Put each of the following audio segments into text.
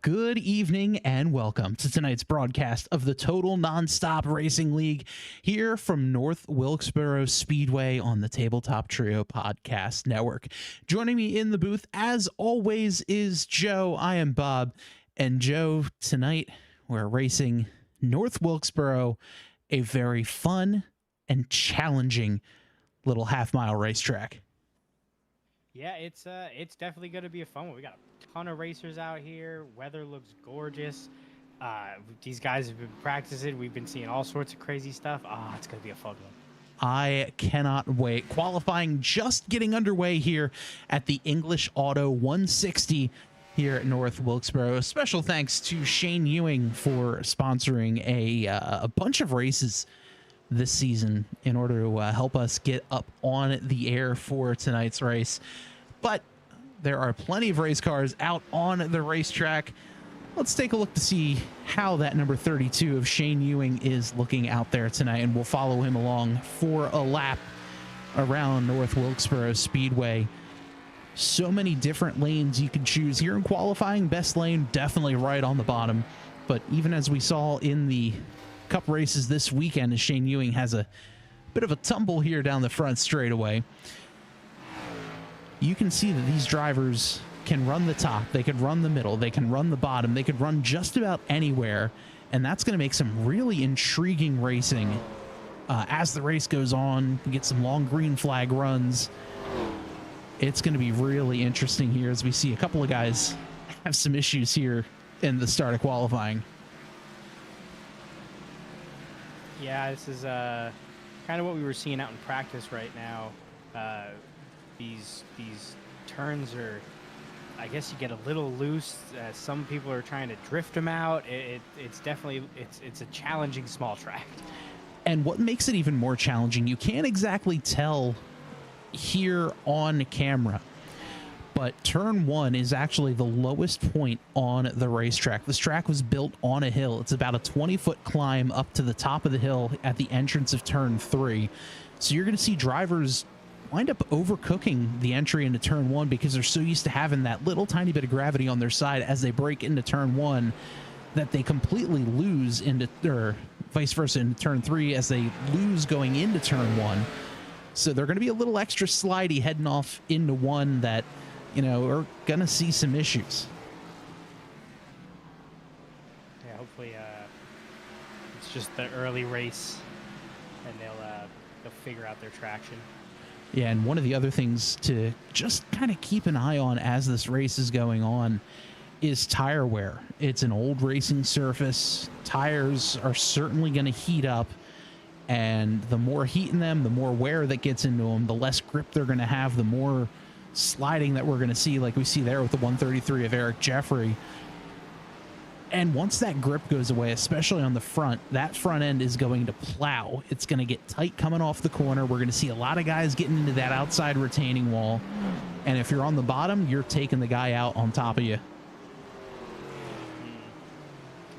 Good evening and welcome to tonight's broadcast of the Total Nonstop Racing League here from North Wilkesboro Speedway on the Tabletop Trio Podcast Network. Joining me in the booth, as always, is Joe. I am Bob. And Joe, tonight we're racing North Wilkesboro, a very fun and challenging little half-mile racetrack. Yeah, it's definitely going to be a fun one. We got a ton of racers out here. Weather looks gorgeous. These guys have been practicing. We've been seeing all sorts of crazy stuff. It's going to be a fun one. I cannot wait. Qualifying just getting underway here at the English Auto 160 here at North Wilkesboro. Special thanks to Shane Ewing for sponsoring a bunch of races this season in order to help us get up on the air for tonight's race. But there are plenty of race cars out on the racetrack. Let's take a look to see how that number 32 of Shane Ewing is looking out there tonight, and we'll follow him along for a lap around North Wilkesboro Speedway. So many different lanes you can choose here in qualifying. Best lane definitely right on the bottom, but even as we saw in the Cup races this weekend, as Shane Ewing has a bit of a tumble here down the front straightaway, you can see that these drivers can run the top, they can run the middle, they can run the bottom, they could run just about anywhere, and that's going to make some really intriguing racing as the race goes on. You get some long green flag runs. It's going to be really interesting here as we see a couple of guys have some issues here in the start of qualifying. Yeah, this is kind of what we were seeing out in practice right now. These turns are, I guess you get a little loose. Some people are trying to drift them out. It's definitely it's a challenging small track. And what makes it even more challenging, you can't exactly tell here on camera, but turn one is actually the lowest point on the racetrack. This track was built on a hill. It's about a 20-foot climb up to the top of the hill at the entrance of turn three. So you're going to see drivers wind up overcooking the entry into turn one because they're so used to having that little tiny bit of gravity on their side as they break into turn one that they completely lose into, or vice versa, into turn three as they lose going into turn one. So they're going to be a little extra slidey heading off into one that, you know, are going to see some issues. Yeah, hopefully it's just the early race and they'll figure out their traction. Yeah, and one of the other things to just kind of keep an eye on as this race is going on is tire wear. It's an old racing surface. Tires are certainly going to heat up, and the more heat in them, the more wear that gets into them, the less grip they're going to have, the more sliding that we're going to see, like we see there with the 133 of Eric Jeffrey. And once that grip goes away, especially on the front, that front end is going to plow. It's going to get tight coming off the corner. We're going to see a lot of guys getting into that outside retaining wall. And if you're on the bottom, you're taking the guy out on top of you.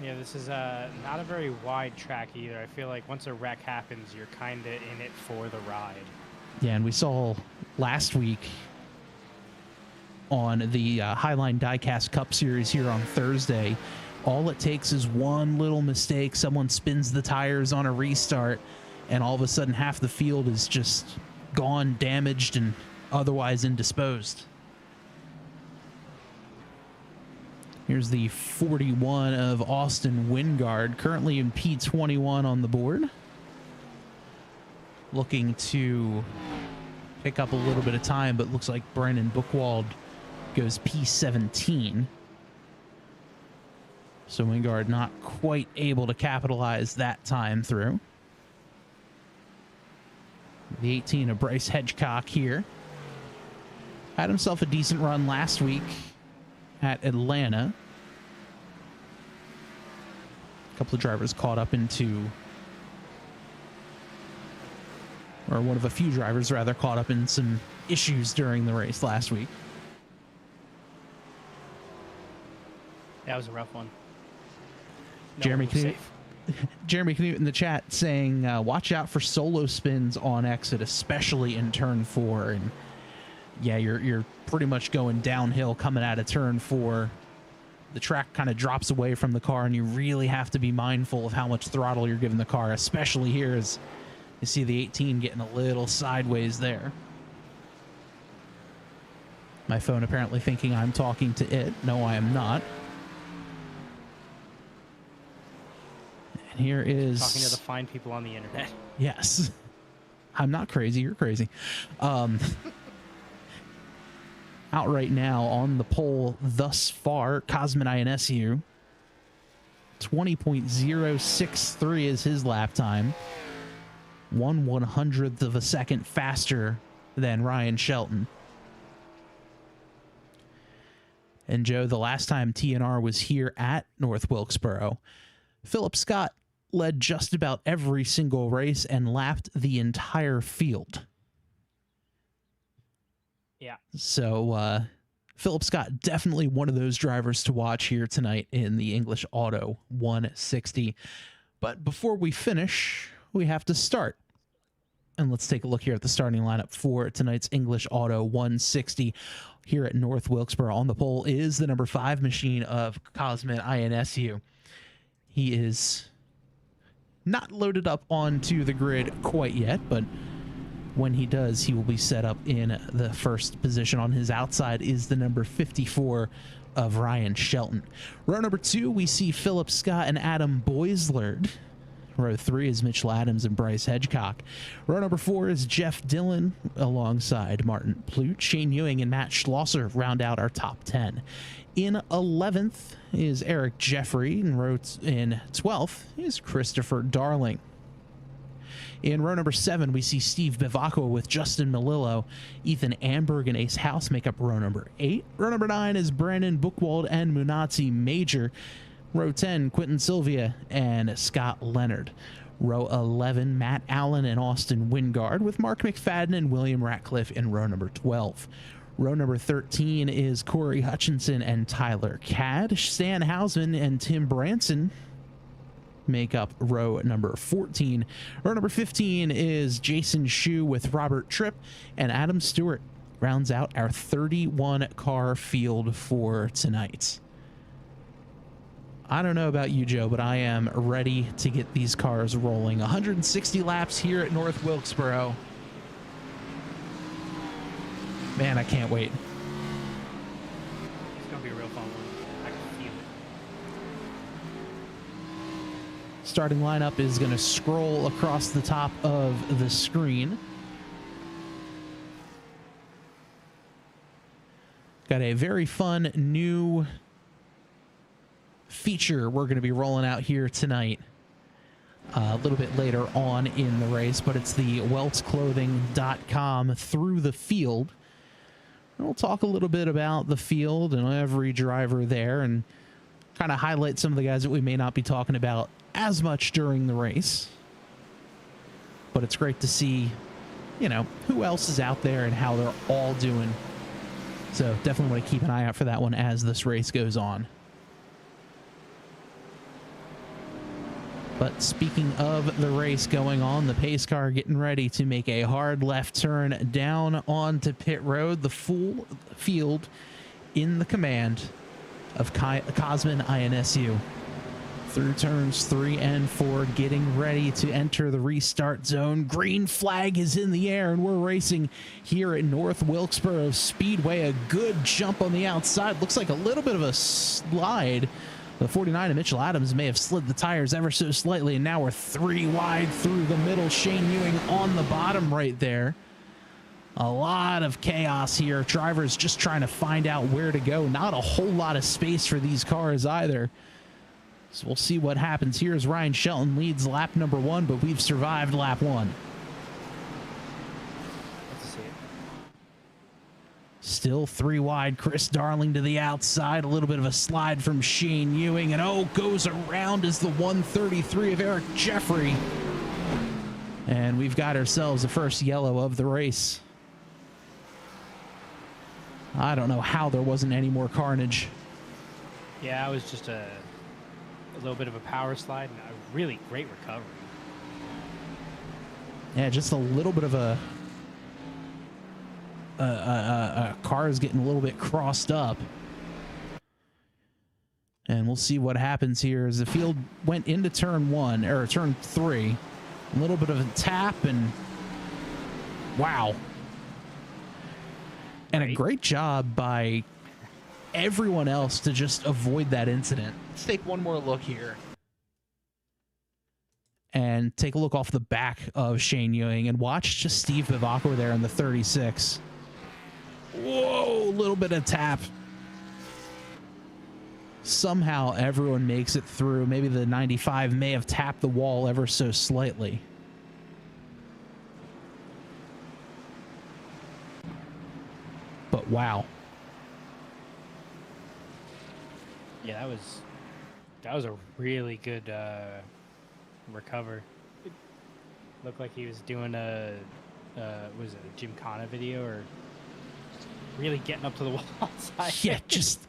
Yeah, this is not a very wide track either. I feel like once a wreck happens, you're kind of in it for the ride. Yeah, and we saw last week on the Highline Diecast Cup Series here on Thursday, all it takes is one little mistake. Someone spins the tires on a restart, and all of a sudden half the field is just gone, damaged, and otherwise indisposed. Here's the 41 of Austin Wingard, currently in P21 on the board. Looking to pick up a little bit of time, but looks like Brennan Bookwald goes P17. So Wingard not quite able to capitalize that time through. The 18 of Bryce Hedgecock here. Had himself a decent run last week at Atlanta. A couple of drivers caught up into, or one of a few drivers rather, caught up in some issues during the race last week. That was a rough one. Jeremy Knut in the chat saying, watch out for solo spins on exit, especially in turn 4. And yeah, you're pretty much going downhill coming out of turn 4 the track kind of drops away from the car, and you really have to be mindful of how much throttle you're giving the car, especially here as you see the 18 getting a little sideways there. My phone apparently thinking I'm talking to it. No, I am not. And here is... Talking to the fine people on the internet. Yes. I'm not crazy. You're crazy. Out right now on the pole thus far, Cosmin INSU. 20.063 is his lap time. 1/100th of a second faster than Ryan Shelton. And Joe, the last time TNR was here at North Wilkesboro, Philip Scott led just about every single race and lapped the entire field. Yeah. So Philip Scott, definitely one of those drivers to watch here tonight in the English Auto 160. But before we finish, we have to start. And let's take a look here at the starting lineup for tonight's English Auto 160 here at North Wilkesboro. On the pole is the number 5 machine of Cosmin INSU. He is not loaded up onto the grid quite yet, but when he does, he will be set up in the first position. On his outside is the number 54 of Ryan Shelton. Row number 2, we see Philip Scott and Adam Boislard. Row 3 is Mitchell Adams and Bryce Hedgecock. Row number 4 is Jeff Dillon alongside Martin Plute. Shane Ewing and Matt Schlosser round out our top 10. In 11th is Eric Jeffrey, and in 12th is Christopher Darling. In row number 7, we see Steve Bivacqua with Justin Melillo. Ethan Amberg and Ace House make up row number 8. Row number 9 is Brandon Buchwald and Munatsi Major. Row 10, Quentin Sylvia and Scott Leonard. Row 11, Matt Allen and Austin Wingard, with Mark McFadden and William Ratcliffe in row number 12. Row number 13 is Corey Hutchinson and Tyler Cadd. Stan Hausman and Tim Branson make up row number 14. Row number 15 is Jason Shue with Robert Tripp, and Adam Stewart rounds out our 31 car field for tonight. I don't know about you, Joe, but I am ready to get these cars rolling. 160 laps here at North Wilkesboro. Man, I can't wait. It's going to be a real fun one. I can feel it. Starting lineup is going to scroll across the top of the screen. Got a very fun new feature we're going to be rolling out here tonight a little bit later on in the race, but it's the weltsclothing.com through the field. And we'll talk a little bit about the field and every driver there and kind of highlight some of the guys that we may not be talking about as much during the race. But it's great to see, you know, who else is out there and how they're all doing. So definitely want to keep an eye out for that one as this race goes on. But speaking of the race going on, the pace car getting ready to make a hard left turn down onto pit road. The full field in the command of Cosmin INSU. Through turns 3 and 4, getting ready to enter the restart zone. Green flag is in the air, and we're racing here at North Wilkesboro Speedway. A good jump on the outside. Looks like a little bit of a slide. The 49 of Mitchell Adams may have slid the tires ever so slightly, and now we're 3 wide through the middle. Shane Ewing on the bottom right there. A lot of chaos here. Drivers just trying to find out where to go. Not a whole lot of space for these cars either. So we'll see what happens. Here's Ryan Shelton, leads lap number 1, but we've survived lap 1. Still 3 wide. Chris Darling to the outside. A little bit of a slide from Shane Ewing. And goes around as the 133 of Eric Jeffrey. And we've got ourselves the first yellow of the race. I don't know how there wasn't any more carnage. Yeah, it was just a little bit of a power slide and a really great recovery. Yeah, just a little bit of a car is getting a little bit crossed up. And we'll see what happens here as the field went into turn 1 or turn 3. A little bit of a tap and wow. And a great job by everyone else to just avoid that incident. Let's take one more look here. And take a look off the back of Shane Ewing and watch just Steve Bivacqua there in the 36. Whoa, a little bit of tap. Somehow everyone makes it through. Maybe the 95 may have tapped the wall ever so slightly. But wow. Yeah, that was a really good recover. It looked like he was doing a was it a Gymkhana video or really getting up to the wall side? Yeah, just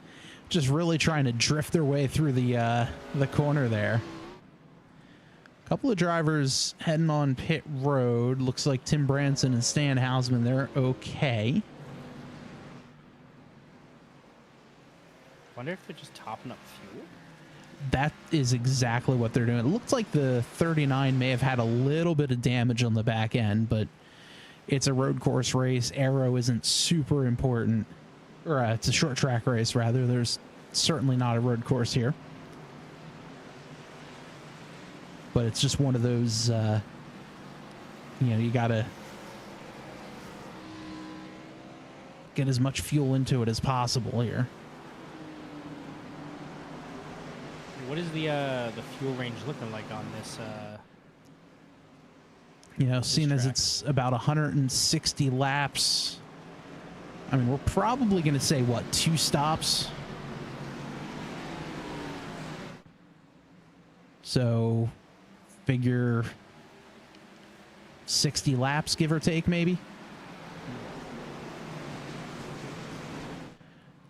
really trying to drift their way through the corner there. A couple of drivers heading on pit road. Looks like Tim Branson and Stan Hausman, they're okay. Wonder if they're just topping up fuel? That is exactly what they're doing. It looks like the 39 may have had a little bit of damage on the back end, but it's a road course race. Aero isn't super important. Or it's a short track race, rather. There's certainly not a road course here. But it's just one of those, you got to get as much fuel into it as possible here. What is the fuel range looking like on this? Seeing as it's about 160 laps. I mean, we're probably going to say, what, 2 stops? So, figure 60 laps, give or take, maybe?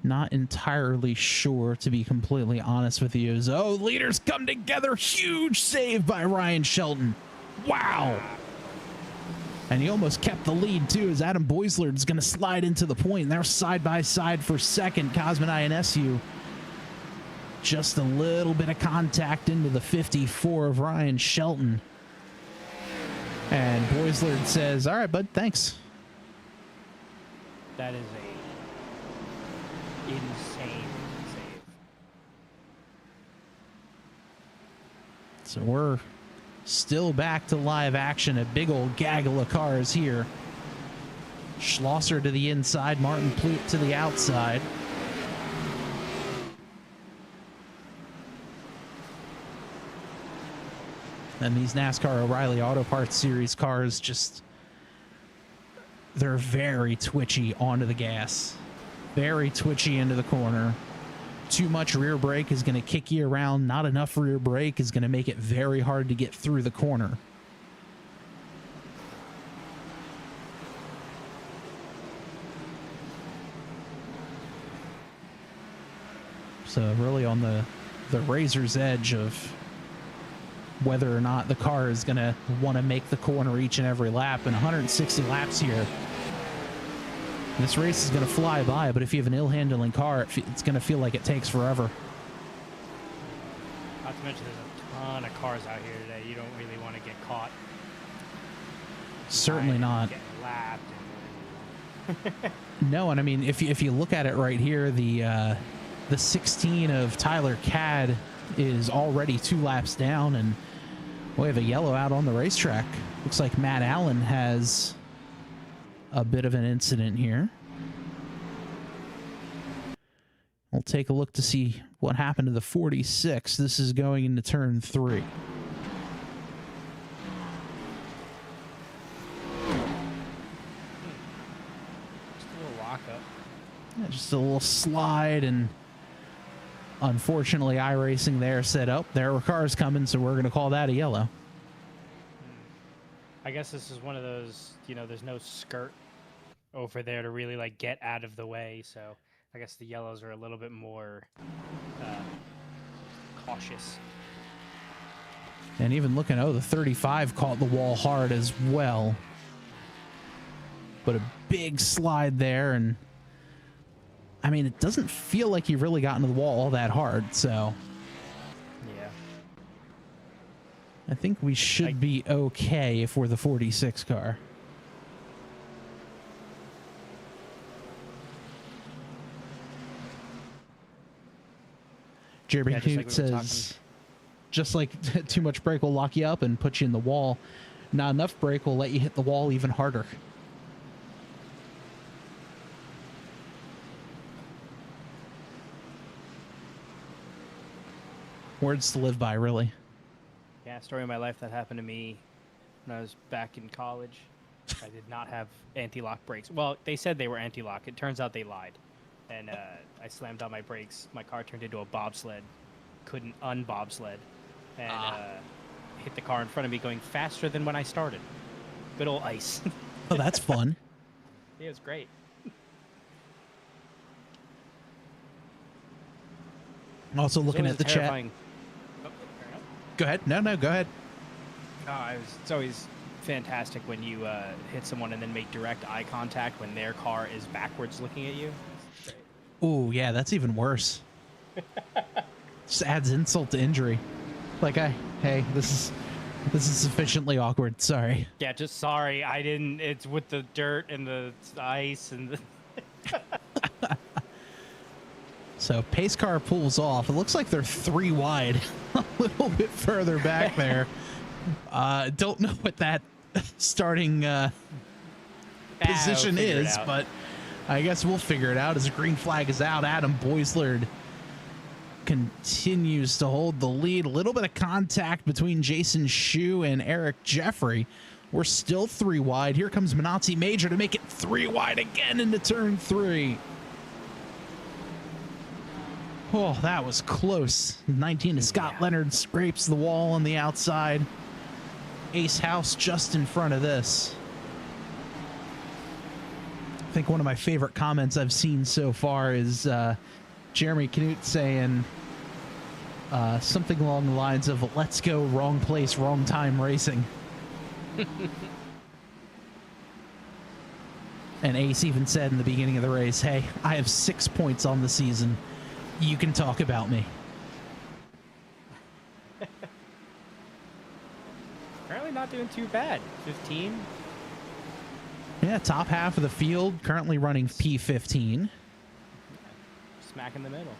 Not entirely sure, to be completely honest with you. Oh, leaders come together. Huge save by Ryan Shelton. Wow. And he almost kept the lead, too, as Adam Boisler is going to slide into the point. And they're side by side for second. Cosman INSU. Just a little bit of contact into the 54 of Ryan Shelton. And Boisler says, all right, bud, thanks. That is a insane save. So we're still back to live action. A big old gaggle of cars here. Schlosser to the inside, Martin Plute to the outside. And these NASCAR O'Reilly Auto Parts Series cars they're very twitchy onto the gas. Very twitchy into the corner. Too much rear brake is going to kick you around. Not enough rear brake is going to make it very hard to get through the corner. So really on the razor's edge of whether or not the car is going to want to make the corner each and every lap. And 160 laps here. This race is going to fly by, but if you have an ill-handling car, it's going to feel like it takes forever. Not to mention there's a ton of cars out here today. You don't really want to get caught. Certainly not. Getting lapped. No, and I mean, if you look at it right here, the 16 of Tyler Cadd is already 2 laps down, and we have a yellow out on the racetrack. Looks like Matt Allen has a bit of an incident here. We'll take a look to see what happened to the 46. This is going into turn 3. Just a little lock up. Yeah, just a little slide, and unfortunately iRacing there said, oh, there were cars coming, so we're going to call that a yellow. I guess this is one of those, there's no skirt over there to really like get out of the way, so I guess the yellows are a little bit more cautious. And even looking, the 35 caught the wall hard as well. But a big slide there, and I mean, it doesn't feel like he really got into the wall all that hard, so Yeah. I think we should be okay if we're the 46 car. Jeremy Knut says, just like too much brake will lock you up and put you in the wall, not enough brake will let you hit the wall even harder. Words to live by, really. Yeah, story of my life that happened to me when I was back in college. I did not have anti-lock brakes. Well, they said they were anti-lock. It turns out they lied. And I slammed on my brakes. My car turned into a bobsled. Couldn't un-bobsled. And hit the car in front of me going faster than when I started. Good old ice. Oh, that's fun. Yeah, it was great. Also looking at the chat. Oh, Go ahead. No, go ahead. It's always fantastic when you hit someone and then make direct eye contact when their car is backwards looking at you. Oh, yeah, that's even worse. Just adds insult to injury. Like, hey, this is sufficiently awkward. Sorry. Yeah, just sorry. I didn't. It's with the dirt and the ice and the. So pace car pulls off. It looks like they're 3 wide, a little bit further back there. Don't know what that starting position is, but I guess we'll figure it out as the green flag is out. Adam Boislard continues to hold the lead. A little bit of contact between Jason Shue and Eric Jeffrey. We're still 3 wide. Here comes Minazzi Major to make it 3 wide again into turn 3. Oh, that was close. 19 to Scott Leonard scrapes the wall on the outside. Ace House just in front of this. I think one of my favorite comments I've seen so far is Jeremy Knut saying something along the lines of, let's go wrong place, wrong time racing. And Ace even said in the beginning of the race, hey, I have 6 points on the season. You can talk about me. Apparently not doing too bad. 15. Yeah, top half of the field, currently running P15. Smack in the middle.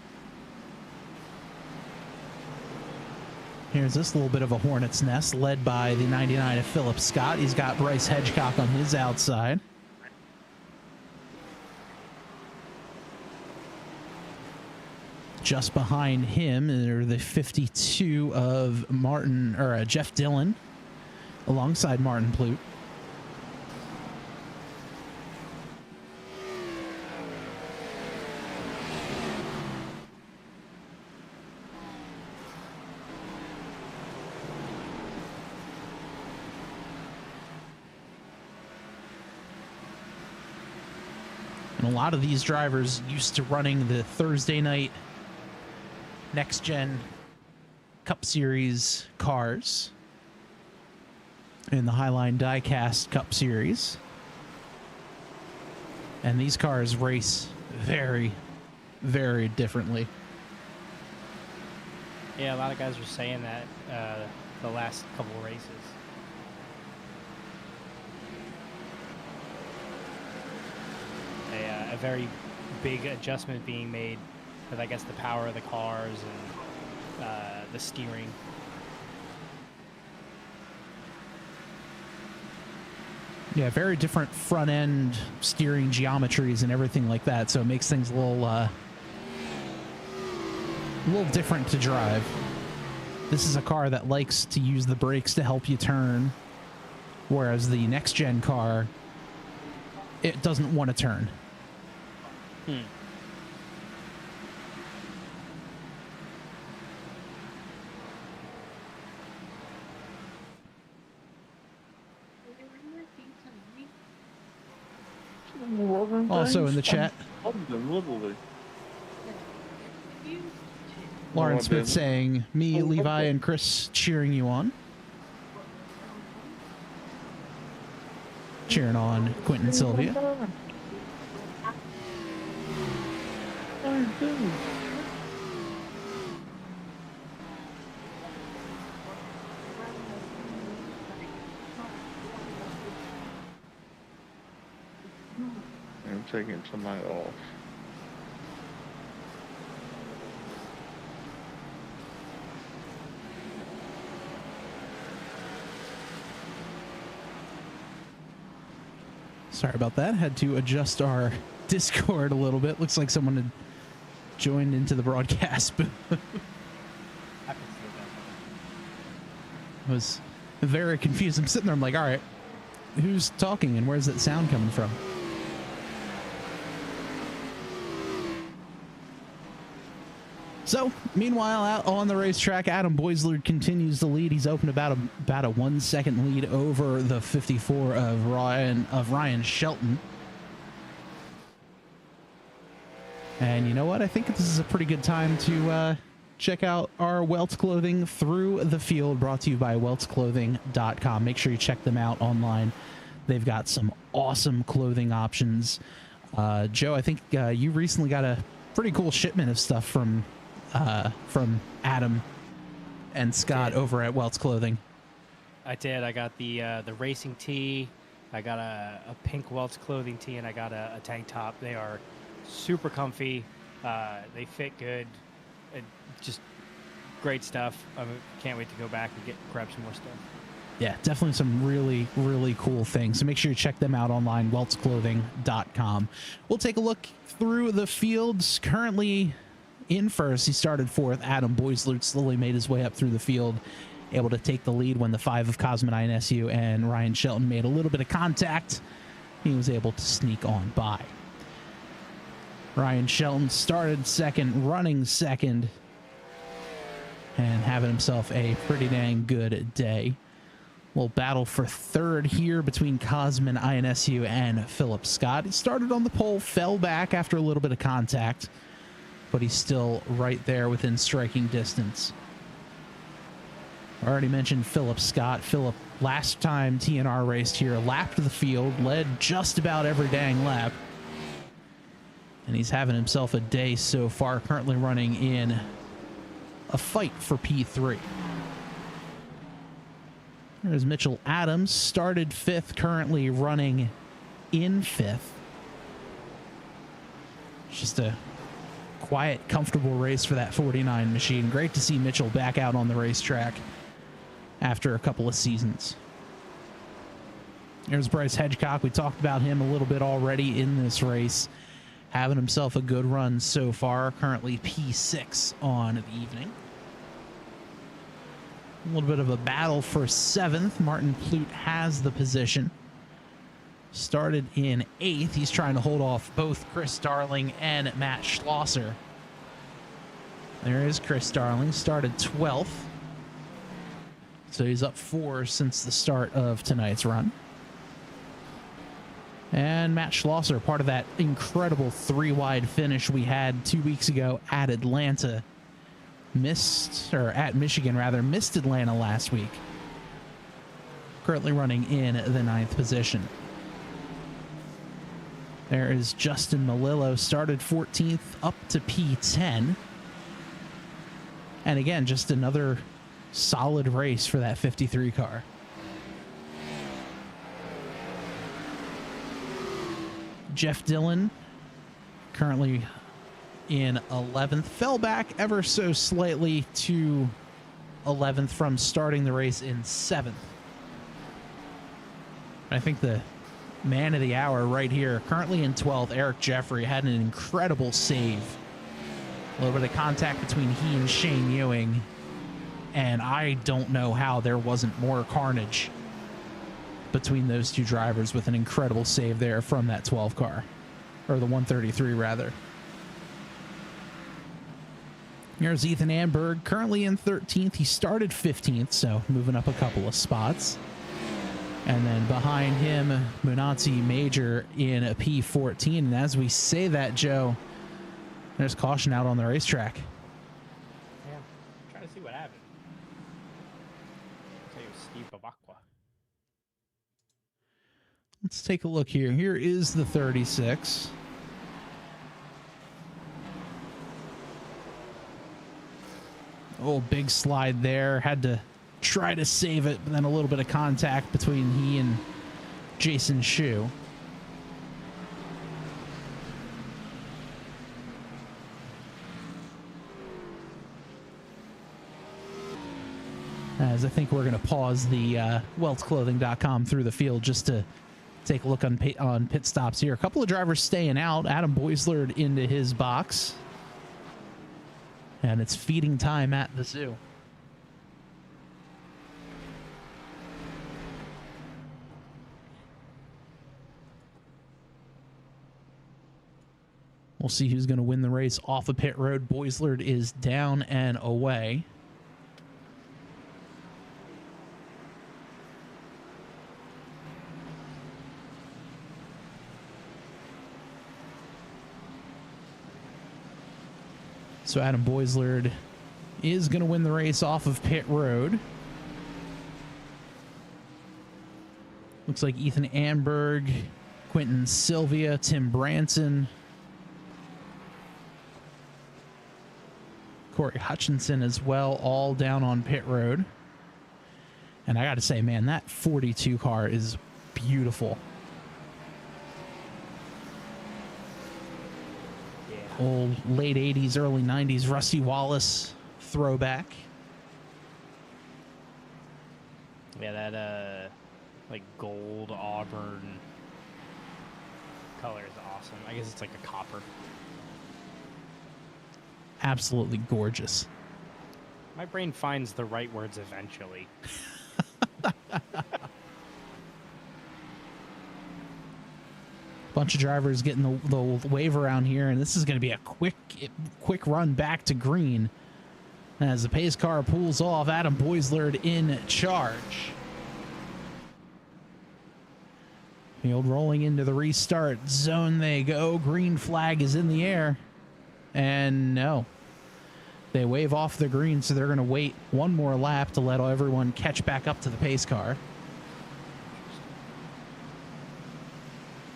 Here's this little bit of a hornet's nest led by the 99 of Philip Scott. He's got Bryce Hedgecock on his outside. Just behind him are the 52 of Jeff Dillon alongside Martin Plute. And a lot of these drivers used to running the Thursday night Next Gen Cup Series cars in the Highline Diecast Cup Series. And these cars race very, very differently. Yeah, a lot of guys are saying that the last couple of races. A very big adjustment being made with, I guess, the power of the cars and the steering. Yeah, very different front end steering geometries and everything like that, so it makes things a little different to drive. This is a car that likes to use the brakes to help you turn, whereas the next gen car, it doesn't want to turn. Also in the chat, Lauren Smith saying, me, Levi, and Chris cheering you on. Cheering on Quentin Sylvia. I'm taking somebody off. Sorry about that. Had to adjust our Discord a little bit. Looks like someone had joined into the broadcast booth. I was very confused. I'm sitting there. I'm like, all right, who's talking and where's that sound coming from? So, meanwhile, out on the racetrack, Adam Boislard continues to lead. He's opened about a 1 second lead over the 54 of Ryan Shelton. And you know what? I think this is a pretty good time to check out our Welts Clothing Through the Field, brought to you by weltsclothing.com. Make sure you check them out online. They've got some awesome clothing options. Joe, I think you recently got a pretty cool shipment of stuff from Adam and Scott over at Welts Clothing. I did. I got the racing tee. I got a pink Welts Clothing tee, and I got a tank top. They are super comfy. They fit good. Just great stuff. I can't wait to go back and grab some more stuff. Yeah, definitely some really, really cool things. So make sure you check them out online, weltsclothing.com. We'll take a look through the fields. Currently in first, he started fourth. Adam Boislard slowly made his way up through the field, able to take the lead when the 5 of Cosman INSU and Ryan Shelton made a little bit of contact. He was able to sneak on by. Ryan Shelton started second, running second, and having himself a pretty dang good day. We'll battle for third here between Cosman INSU and Philip Scott. He started on the pole, fell back after a little bit of contact, but he's still right there within striking distance. I already mentioned Philip Scott. Philip, last time TNR raced here, lapped the field, led just about every dang lap. And he's having himself a day so far, currently running in a fight for P3. There's Mitchell Adams, started fifth, currently running in fifth. Just a quiet, comfortable race for that 49 machine. Great to see Mitchell back out on the racetrack after a couple of seasons. There's Bryce Hedgecock. We talked about him a little bit already in this race. Having himself a good run so far. Currently P6 on the evening. A little bit of a battle for seventh. Martin Plute has the position. Started in eighth. He's trying to hold off both Chris Darling and Matt Schlosser. There is Chris Darling. Started 12th. So he's up 4 since the start of tonight's run. And Matt Schlosser, part of that incredible 3-wide finish we had 2 weeks ago at Atlanta. At Michigan rather, missed Atlanta last week. Currently running in the 9th position. There is Justin Malillo, started 14th up to P10. And again, just another solid race for that 53 car. Jeff Dillon, currently in 11th, fell back ever so slightly to 11th from starting the race in 7th. I think the man of the hour right here, currently in 12th, Eric Jeffrey, had an incredible save. A little bit of contact between he and Shane Ewing, and I don't know how there wasn't more carnage between those two drivers, with an incredible save there from that 12 car, or the 133 rather. Here's Ethan Amberg, currently in 13th. He started 15th, so moving up a couple of spots. And then behind him, Munatsi Major in a P14. And as we say that, Joe, there's caution out on the racetrack. Yeah, I'm trying to see what happened. I'll tell you, Steve Babakwa. Let's take a look here. Here is the 36. Oh, big slide there. Had to try to save it, but then a little bit of contact between he and Jason Shu. As I think we're going to pause the weltsclothing.com through the field just to take a look on pit stops here. A couple of drivers staying out. Adam Boislard into his box. And it's feeding time at the zoo. We'll see who's going to win the race off of pit road. Boislard is down and away. So Adam Boislard is going to win the race off of pit road. Looks like Ethan Amberg, Quentin Sylvia, Tim Branson, Corey Hutchinson as well, all down on pit road. And I got to say, man, that 42 car is beautiful. Old late 80s, early 90s Rusty Wallace throwback. Yeah, that like gold auburn color is awesome. I guess it's like a copper. Absolutely gorgeous. My brain finds the right words eventually. Bunch of drivers getting the wave around here, and this is going to be a quick run back to green as the pace car pulls off. Adam Boislard in charge. Field rolling into the restart zone they go. Green flag is in the air, and no, they wave off the green, so they're going to wait one more lap to let everyone catch back up to the pace car.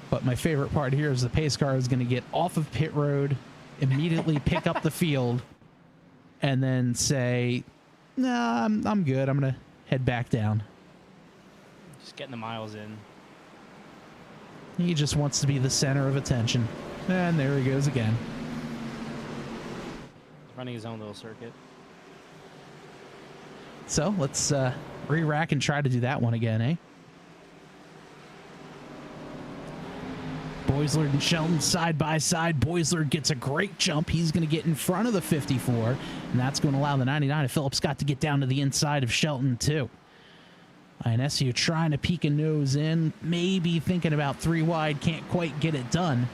But my favorite part here is the pace car is going to get off of pit road, immediately pick up the field, and then say, nah, I'm good. I'm going to head back down. Just getting the miles in. He just wants to be the center of attention. And there he goes again. Running his own little circuit. So let's re-rack and try to do that one again, eh? Boislard and Shelton side by side. Boislard gets a great jump. He's going to get in front of the 54, and that's going to allow the 99 of Philip Scott to get down to the inside of Shelton, too. INSU trying to peek a nose in, maybe thinking about 3 wide, can't quite get it done.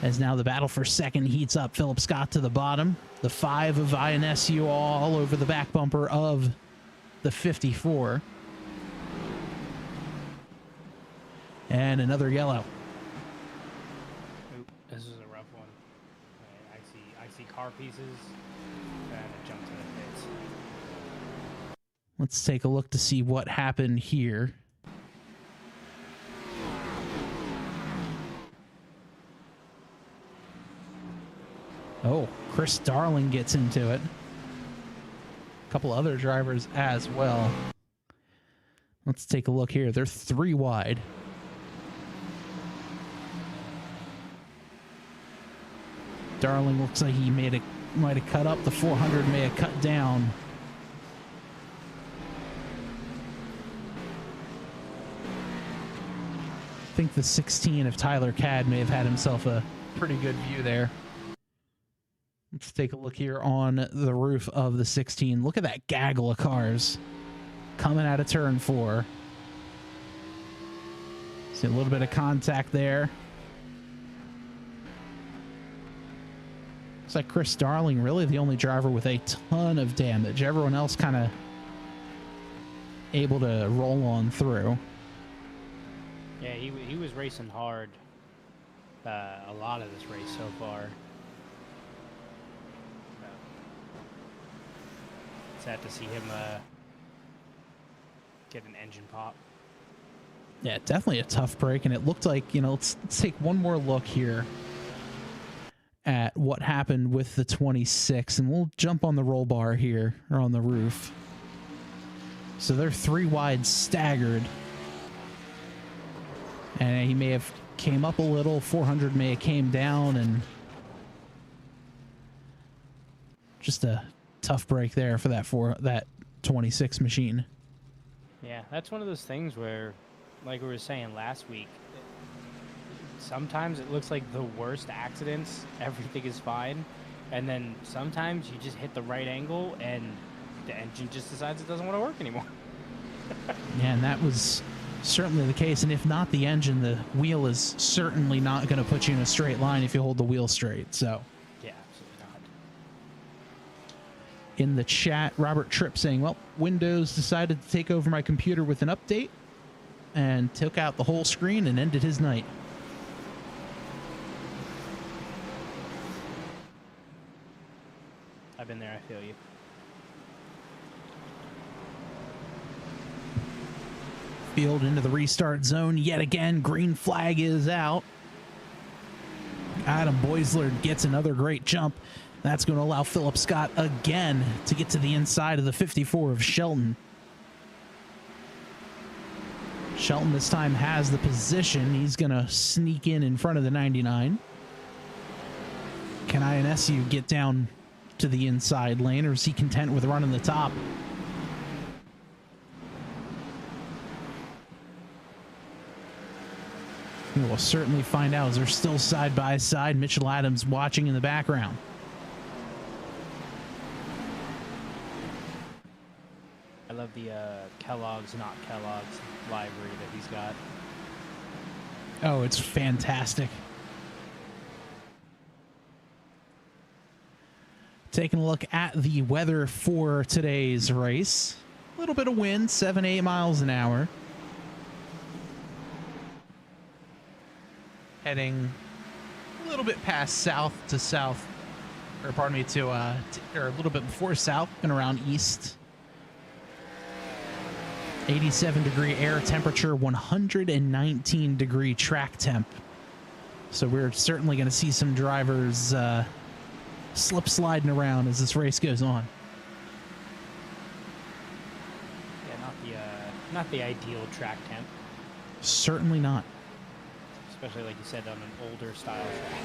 As now the battle for second heats up. Philip Scott to the bottom. The 5 of INSU all over the back bumper of the 54. And another yellow. This is a rough one. I see car pieces, and it jumps in the pits. Let's take a look to see what happened here. Oh, Chris Darling gets into it. A couple other drivers as well. Let's take a look here. They're 3 wide. Darling looks like he might have cut up. The 400 may have cut down. I think the 16 of Tyler Cadd may have had himself a pretty good view there. Let's take a look here on the roof of the 16. Look at that gaggle of cars coming out of turn 4. See a little bit of contact there. Looks like Chris Darling really the only driver with a ton of damage. Everyone else kind of able to roll on through. Yeah, he was racing hard a lot of this race so far. Sad to see him get an engine pop. Yeah, definitely a tough break, and it looked like, you know, let's take one more look here at what happened with the 26, and we'll jump on the roll bar here, or on the roof. So they're 3 wide staggered. And he may have came up a little, 400 may have came down, and just a tough break there for that 26 machine. Yeah, that's one of those things where, like we were saying last week, sometimes it looks like the worst accidents, everything is fine, and then sometimes you just hit the right angle and the engine just decides it doesn't want to work anymore. Yeah, and that was certainly the case, and if not the engine, the wheel is certainly not going to put you in a straight line if you hold the wheel straight, so. Yeah, absolutely not. In the chat, Robert Tripp saying, well, Windows decided to take over my computer with an update and took out the whole screen and ended his night. I've been there, I feel you. Field into the restart zone yet again. Green flag is out. Adam Boisler gets another great jump. That's going to allow Philip Scott again to get to the inside of the 54 of Shelton. Shelton this time has the position. He's going to sneak in front of the 99. Can INSU get down to the inside lane, or is he content with running the top? We will certainly find out as they're still side by side. Mitchell Adams watching in the background. I love the Kellogg's, not Kellogg's library that he's got. Oh, it's fantastic. Taking a look at the weather for today's race. A little bit of wind, 7-8 miles an hour. Heading a little bit past south to south, or pardon me, or a little bit before south and around east. 87-degree air temperature, 119-degree track temp. So we're certainly going to see some drivers slip sliding around as this race goes on. Yeah, not the ideal track temp. Certainly not. Especially, like you said, on an older style track.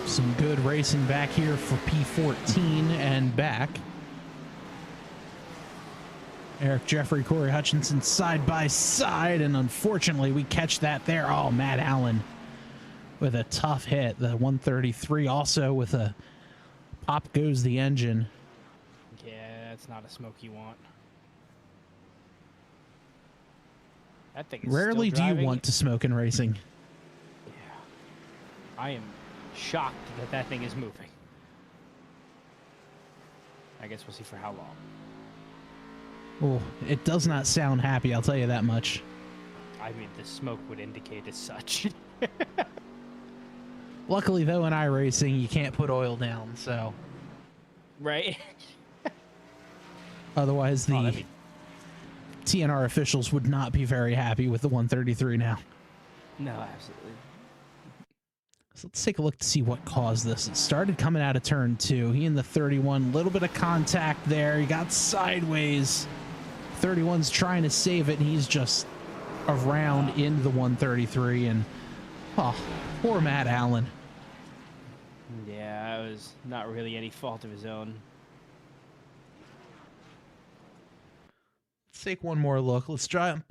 Some good racing back here for P14 and back. Eric Jeffrey, Corey Hutchinson side by side, and unfortunately we catch that there. Oh, Matt Allen with a tough hit. The 133 also with a pop goes the engine. Yeah, that's not a smoke you want. That thing is Rarely still do you driving. want to smoke in racing. Yeah. I am shocked that that thing is moving. I guess we'll see for how long. Oh, it does not sound happy, I'll tell you that much. I mean, the smoke would indicate as such. Luckily, though, in iRacing, you can't put oil down, so... Right? Otherwise, the that'd be... TNR officials would not be very happy with the 133 now. No, absolutely. So let's take a look to see what caused this. It started coming out of turn 2. He in the 31, little bit of contact there. He got sideways. 31's trying to save it, and he's just around into the 133. And, oh, poor Matt Allen. Yeah, it was not really any fault of his own. Let's take one more look. Let's jump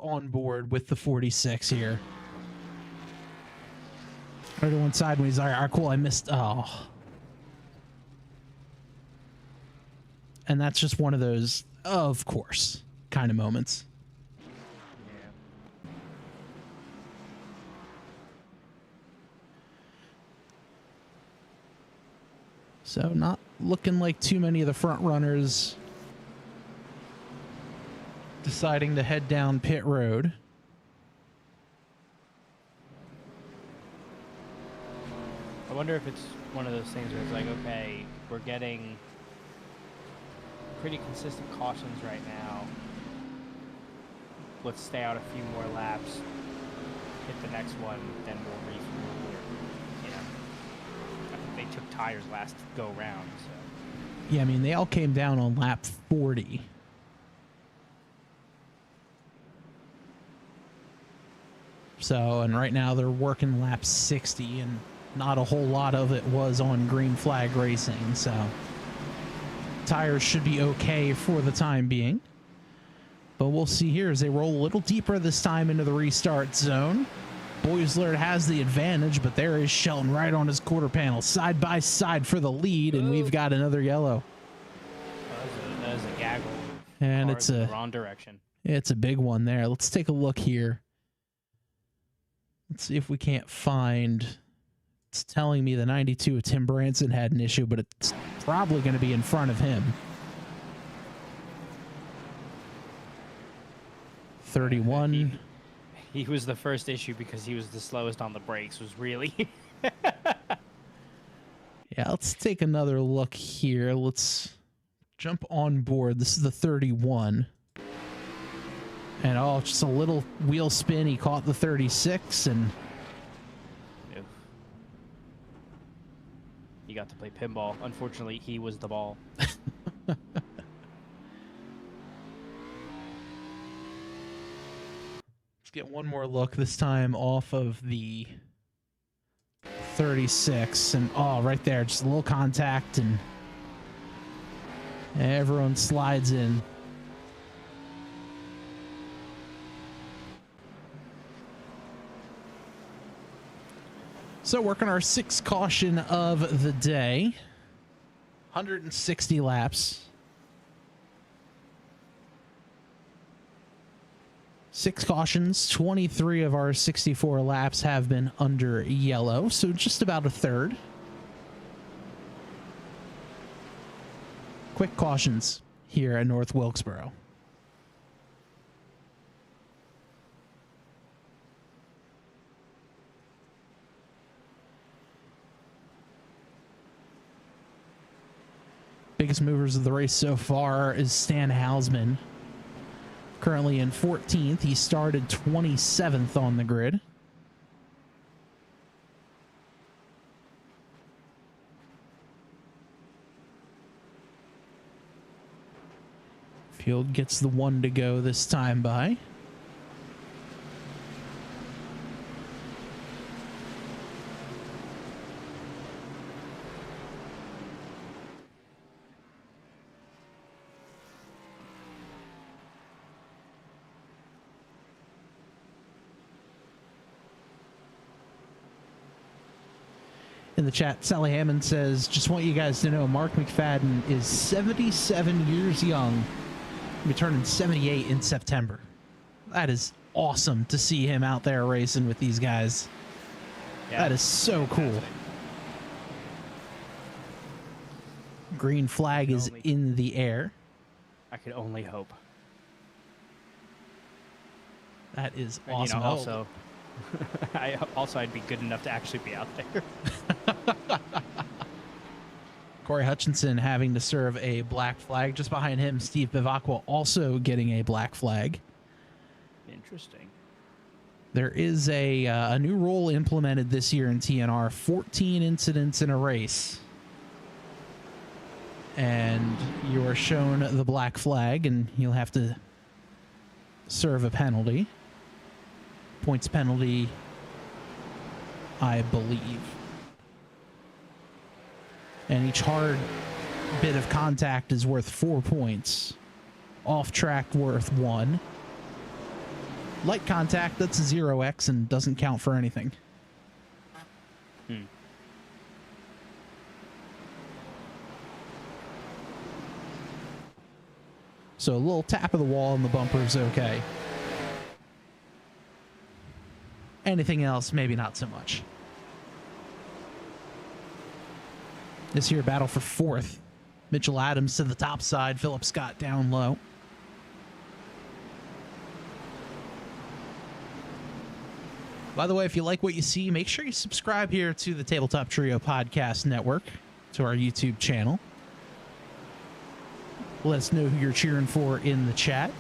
on board with the 46 here. Right to one side when he's like, all right, cool, I missed. Oh. And that's just one of those, of course, kind of moments. Yeah. So not looking like too many of the front runners deciding to head down pit road. wonder if it's one of those things where it's like, okay, we're getting pretty consistent cautions right now. Let's stay out a few more laps, hit the next one, then we'll refuel. Or, you know, I think they took tires last go round. So. Yeah, I mean, they all came down on lap 40. So, and right now they're working lap 60, and not a whole lot of it was on green flag racing. So, tires should be okay for the time being. But we'll see here as they roll a little deeper this time into the restart zone. Boisler has the advantage, but there is Shelton right on his quarter panel, side by side for the lead, and we've got another yellow. That is a gaggle. And it's in the wrong direction. It's a big one there. Let's take a look here. Let's see if we can't find. It's telling me the 92 of Tim Branson had an issue, but it's probably going to be in front of him. 31. He was the first issue because he was the slowest on the brakes. Was really. Yeah, let's take another look here. Let's jump on board. This is the 31. And oh, just a little wheel spin. He caught the 36 and he got to play pinball. Unfortunately, he was the ball. let's get one more look, this time off of the 36. And oh, right there, just a little contact and everyone slides in. So working our 6th caution of the day, 160 laps. 6 cautions, 23 of our 64 laps have been under yellow, so just about a third. Quick cautions here at North Wilkesboro. Biggest movers of the race so far is Stan Hausman. Currently in 14th. He started 27th on the grid. Field gets the 1 to go this time by. In the chat, Sally Hammond says, just want you guys to know Mark McFadden is 77 years young. He'll be turning 78 in September. That is awesome to see him out there racing with these guys. Yeah, that is so cool. Green flag is in the air. I could only hope. That is awesome. You know, I'd be good enough to actually be out there. Corey Hutchinson having to serve a black flag. Just behind him, Steve Bivacqua also getting a black flag. Interesting. There is a new rule implemented this year in TNR, 14 incidents in a race. And you are shown the black flag, and you'll have to serve a penalty. Points penalty, I believe. And each hard bit of contact is worth 4 points. Off track worth 1. Light contact, that's a 0x and doesn't count for anything. So a little tap of the wall on the bumper is okay. Anything else, maybe not so much. This here battle for 4th. Mitchell Adams to the top side, Philip Scott down low. By the way, if you like what you see, make sure you subscribe here to the Tabletop Trio Podcast Network, to our YouTube channel. Let us know who you're cheering for in the chat.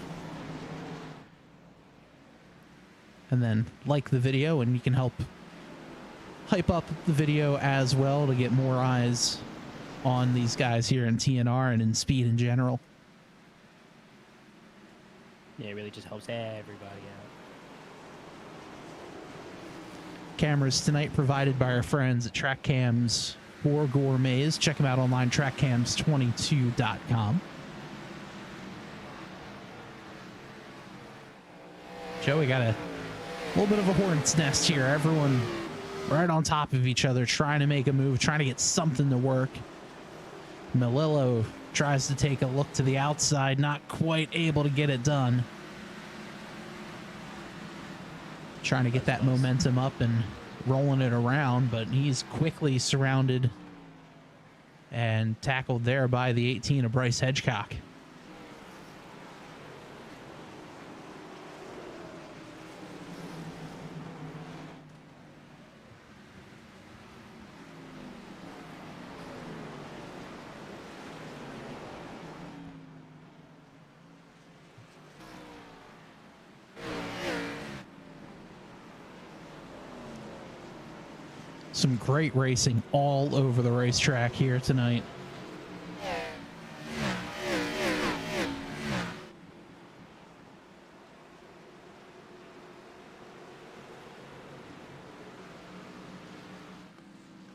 And then like the video, and you can help hype up the video as well to get more eyes on these guys here in TNR and in speed in general. Yeah, it really just helps everybody out. Cameras tonight provided by our friends at Track Cams or Gourmets. Check them out online, trackcams22.com. Joe, we got a little bit of a hornet's nest here. Everyone right on top of each other, trying to make a move, trying to get something to work. Melillo tries to take a look to the outside, not quite able to get it done. Trying to get that momentum up and rolling it around, but he's quickly surrounded and tackled there by the 18 of Bryce Hedgecock. Some great racing all over the racetrack here tonight.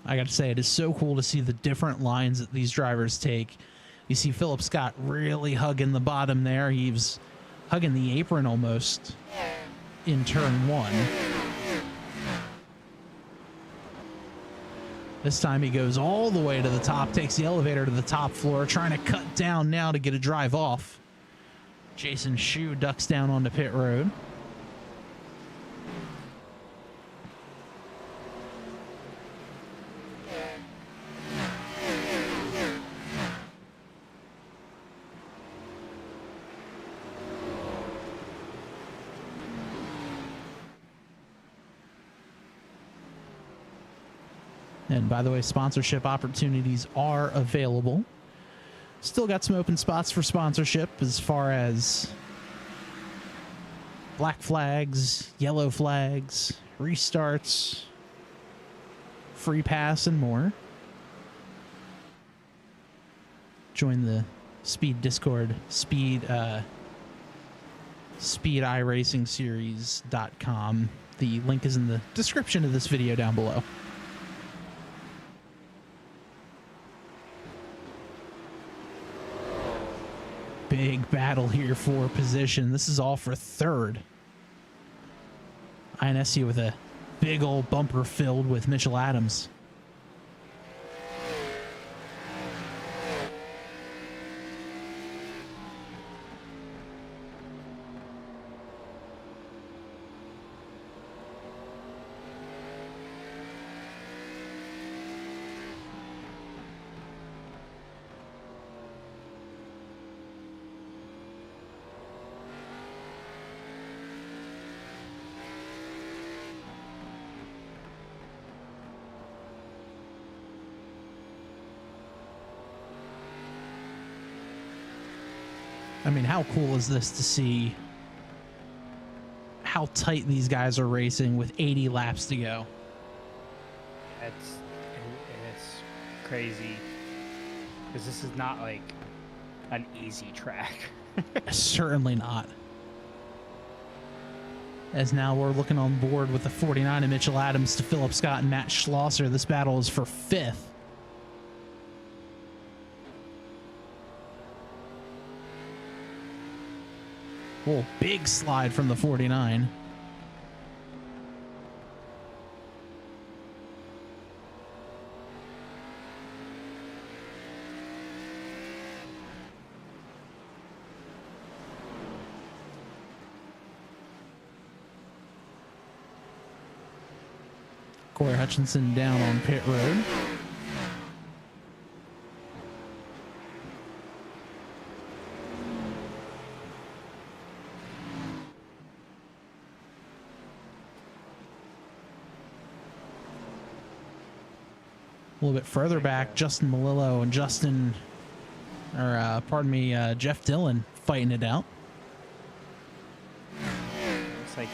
I got to say, it is so cool to see the different lines that these drivers take. You see Philip Scott really hugging the bottom there. He was hugging the apron almost in turn one. This time he goes all the way to the top, takes the elevator to the top floor, trying to cut down now to get a drive off. Jason Shu ducks down onto pit road. And by the way, sponsorship opportunities are available. Still got some open spots for sponsorship as far as black flags, yellow flags, restarts, free pass, and more. Join the Speed Discord, Speed iRacing Series.com. The link is in the description of this video down below. Big battle here for position. This is all for third. INSC with a big old bumper filled with Mitchell Adams. I mean, how cool is this to see how tight these guys are racing with 80 laps to go? It's crazy because this is not like an easy track. Certainly not. As now we're looking on board with the 49 of Mitchell Adams to Philip Scott and Matt Schlosser. This battle is for fifth. Oh, big slide from the 49. Corey Hutchinson down on pit road. A little bit further back, Justin Malillo and Jeff Dillon fighting it out. Looks like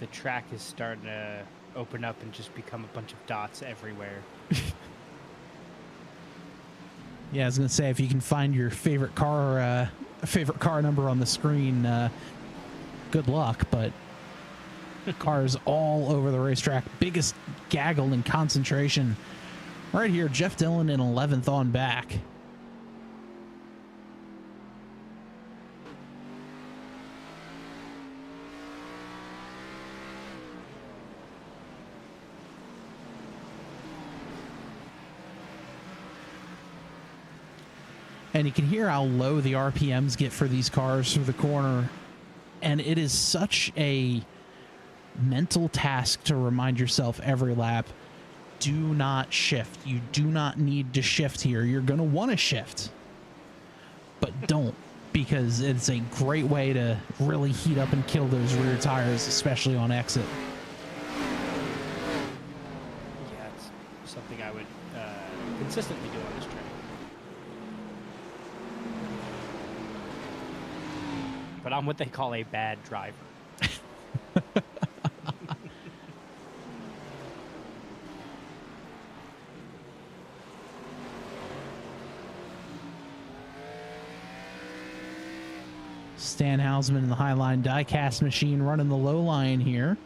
the track is starting to open up and just become a bunch of dots everywhere. Yeah, I was gonna say, if you can find your favorite car number on the screen, good luck. But cars all over the racetrack, biggest gaggle and concentration right here. Jeff Dillon in 11th on back. And you can hear how low the RPMs get for these cars through the corner. And it is such a mental task to remind yourself every lap, do not shift. You do not need to shift here. You're going to want to shift, but don't, because it's a great way to really heat up and kill those rear tires, especially on exit. Yeah, it's something I would consistently do on this track. But I'm what they call a bad driver. Stan Hausman in the Highline diecast machine running the low line here.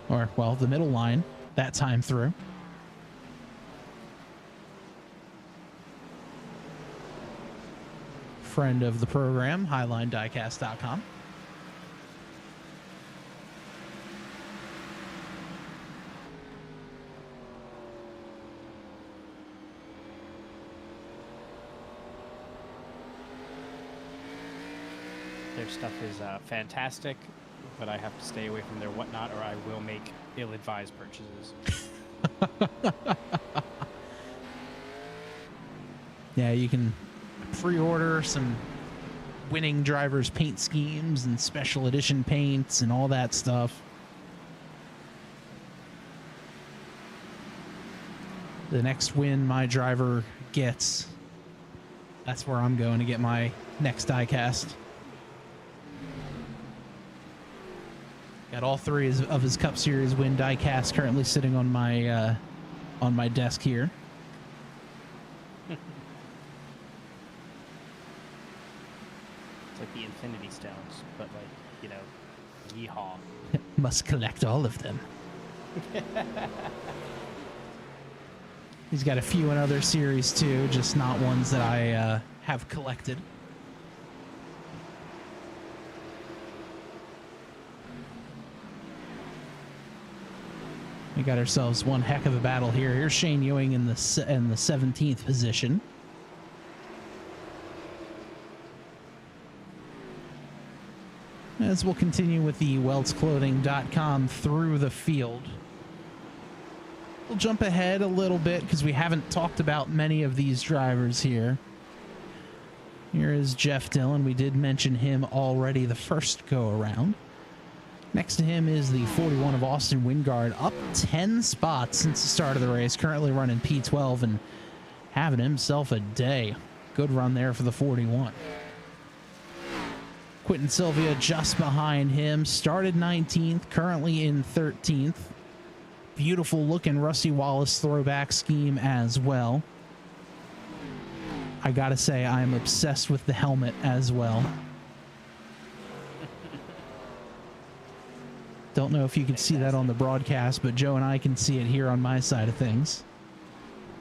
Or, well, the middle line that time through. Friend of the program, HighlineDiecast.com. Their stuff is fantastic, but I have to stay away from their whatnot or I will make ill-advised purchases. Yeah, you can pre-order some winning drivers paint schemes and special edition paints and all that stuff. The next win my driver gets, that's where I'm going to get my next diecast. Got all three of his Cup Series win diecast currently sitting on my desk here. It's like the Infinity Stones, but like, you know, yeehaw. Must collect all of them. He's got a few in other series too, just not ones that I have collected. We got ourselves one heck of a battle here. Here's Shane Ewing in the 17th position. As we'll continue with the weltsclothing.com through the field. We'll jump ahead a little bit because we haven't talked about many of these drivers here. Here is Jeff Dillon. We did mention him already the first go around. Next to him is the 41 of Austin Wingard, up 10 spots since the start of the race, currently running P12 and having himself a day. Good run there for the 41. Quentin Sylvia just behind him, started 19th, currently in 13th. Beautiful looking Rusty Wallace throwback scheme as well. I gotta say, I'm obsessed with the helmet as well. Don't know if you can see that on the broadcast, but Joe and I can see it here on my side of things.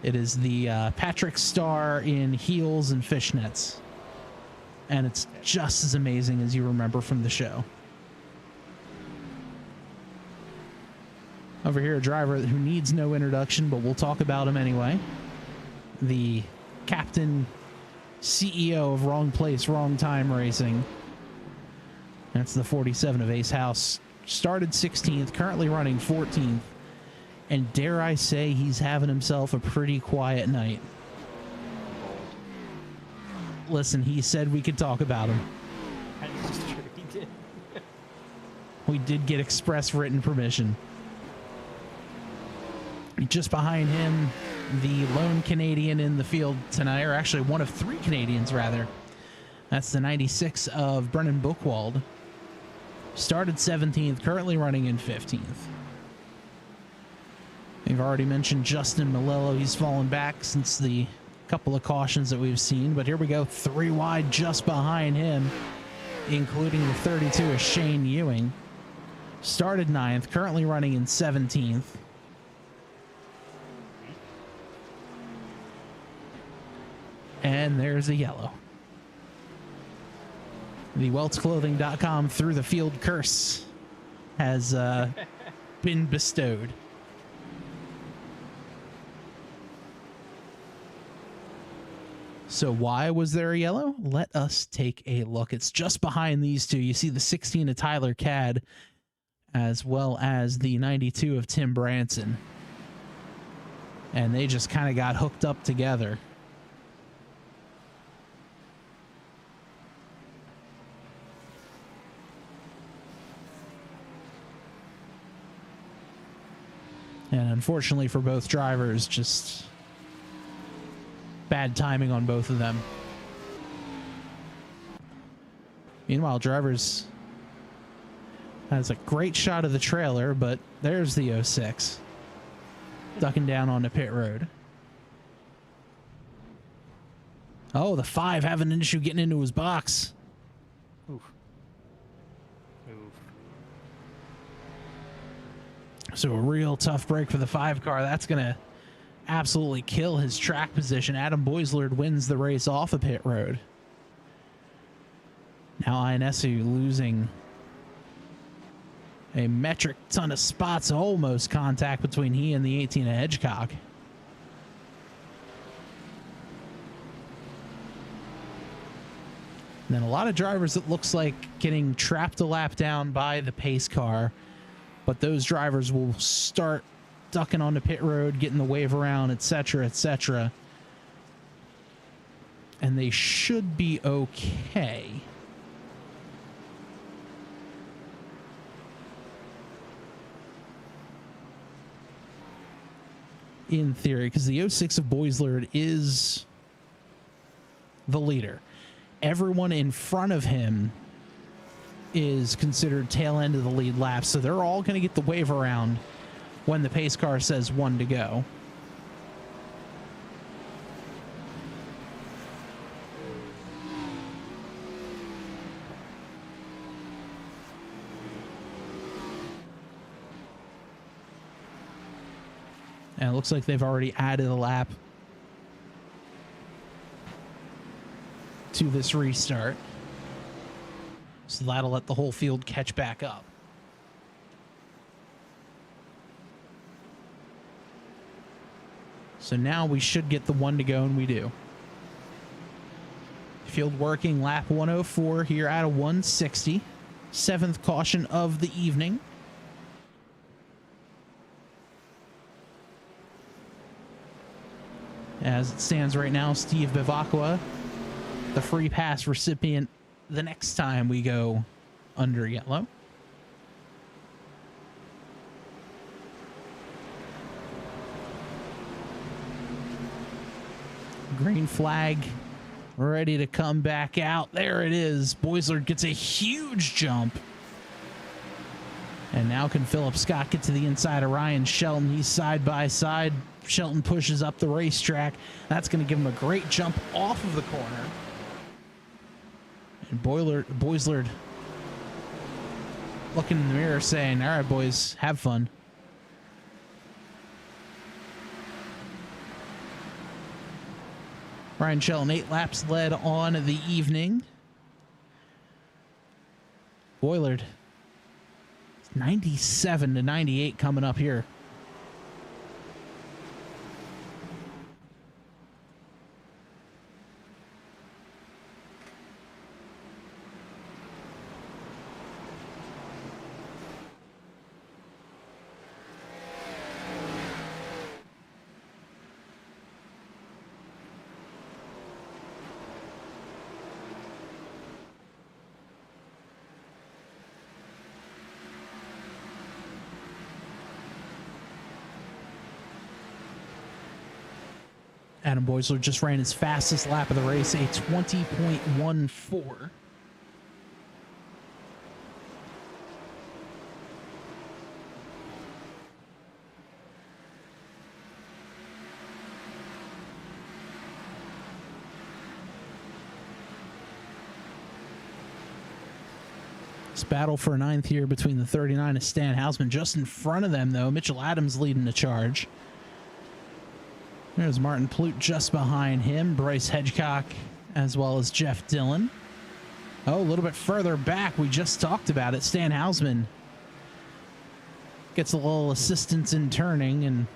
It is the Patrick Star in heels and fishnets. And it's just as amazing as you remember from the show. Over here, a driver who needs no introduction, but we'll talk about him anyway. The captain, CEO of Wrong Place, Wrong Time Racing. That's the 47 of Ace House. Started 16th, currently running 14th. And dare I say, he's having himself a pretty quiet night. Listen, he said we could talk about him. That's just true, he did. We did get express written permission. Just behind him, the lone Canadian in the field tonight, or actually one of 3 Canadians, rather. That's the 96 of Brennan Buchwald. Started 17th, currently running in 15th. We've already mentioned Justin Malillo. He's fallen back since the couple of cautions that we've seen, but here we go, 3 wide just behind him, including the 32 of Shane Ewing. Started 9th, currently running in 17th. And there's a yellow. The weltsclothing.com through the field curse has been bestowed. So why was there a yellow? Let us take a look. It's just behind these two. You see the 16 of Tyler Cadd, as well as the 92 of Tim Branson. And they just kind of got hooked up together. And unfortunately for both drivers, just bad timing on both of them. Meanwhile, drivers has a great shot of the trailer, but there's the 06 ducking down onto pit road. Oh, the 5 having an issue getting into his box. Oof. Oof. So a real tough break for the 5 car. That's going to absolutely kill his track position. Adam Boislard wins the race off of pit road. Now Ionescu losing a metric ton of spots, almost contact between he and the 18 of Hedgecock. And then a lot of drivers, it looks like, getting trapped a lap down by the pace car. But those drivers will start ducking onto pit road, getting the wave around, etc., etc. And they should be okay. In theory, because the 06 of Boislard is the leader. Everyone in front of him is considered tail end of the lead lap, so they're all going to get the wave around when the pace car says 1 to go. And it looks like they've already added a lap to this restart. So that'll let the whole field catch back up. So now we should get the 1 to go, and we do. Field working lap 104 here out of 160. 7th caution of the evening. As it stands right now, Steve Bivacqua, the free pass recipient the next time we go under yellow. Green flag ready to come back out. There it is. Boislard gets a huge jump. And now can Philip Scott get to the inside of Ryan Shelton. He's side by side. Shelton pushes up the racetrack. That's going to give him a great jump off of the corner. And Boislard looking in the mirror saying, all right, boys, have fun. Ryan Shelton, 8 laps led on the evening. Boislard, 97 to 98 coming up here. Adam Boisler just ran his fastest lap of the race, a 20.14. This battle for ninth here between the 39 and Stan Hausman. Just in front of them, though, Mitchell Adams leading the charge. There's Martin Plute just behind him, Bryce Hedgecock, as well as Jeff Dillon. Oh, a little bit further back, we just talked about it. Stan Hausman gets a little assistance in turning, and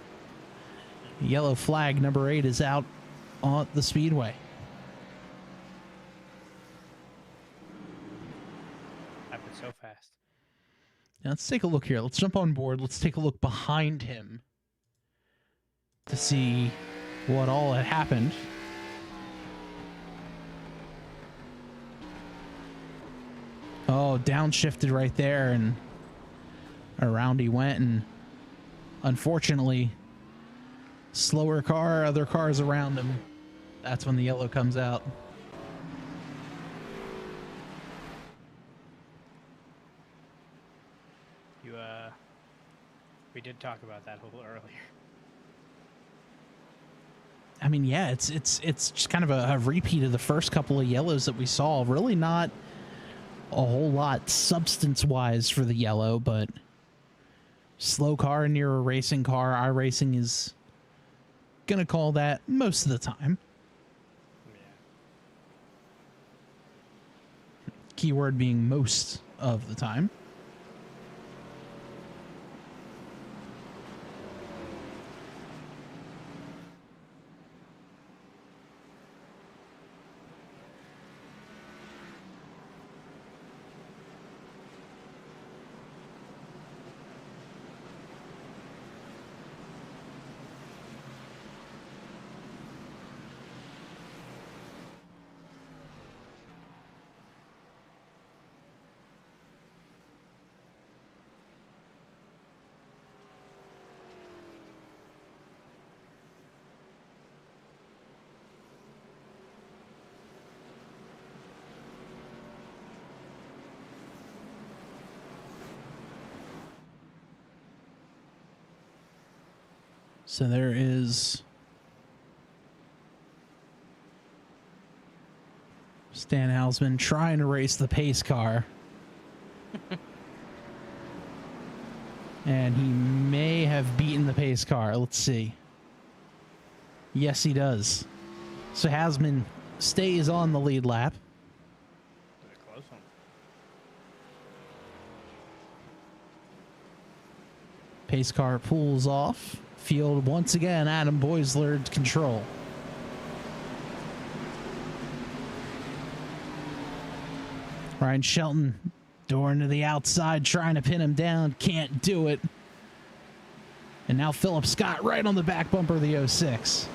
yellow flag number 8 is out on the speedway. Happened so fast. Now let's take a look here. Let's jump on board. Let's take a look behind him to see what all had happened. Oh, downshifted right there, and around he went, and unfortunately, slower car, other cars around him. That's when the yellow comes out. We did talk about that a little earlier. I mean, yeah, it's just kind of a repeat of the first couple of yellows that we saw. Really not a whole lot substance-wise for the yellow, but slow car near a racing car. iRacing is going to call that most of the time. Yeah. Keyword being most of the time. So there is Stan Hausman trying to race the pace car. And he may have beaten the pace car. Let's see. Yes, he does. So Hausman stays on the lead lap. That's a close one. Pace car pulls off. Field once again, Adam Boisler control. Ryan Shelton Doran to the outside, trying to pin him down. Can't do it. And now Philip Scott right on the back bumper of the 06.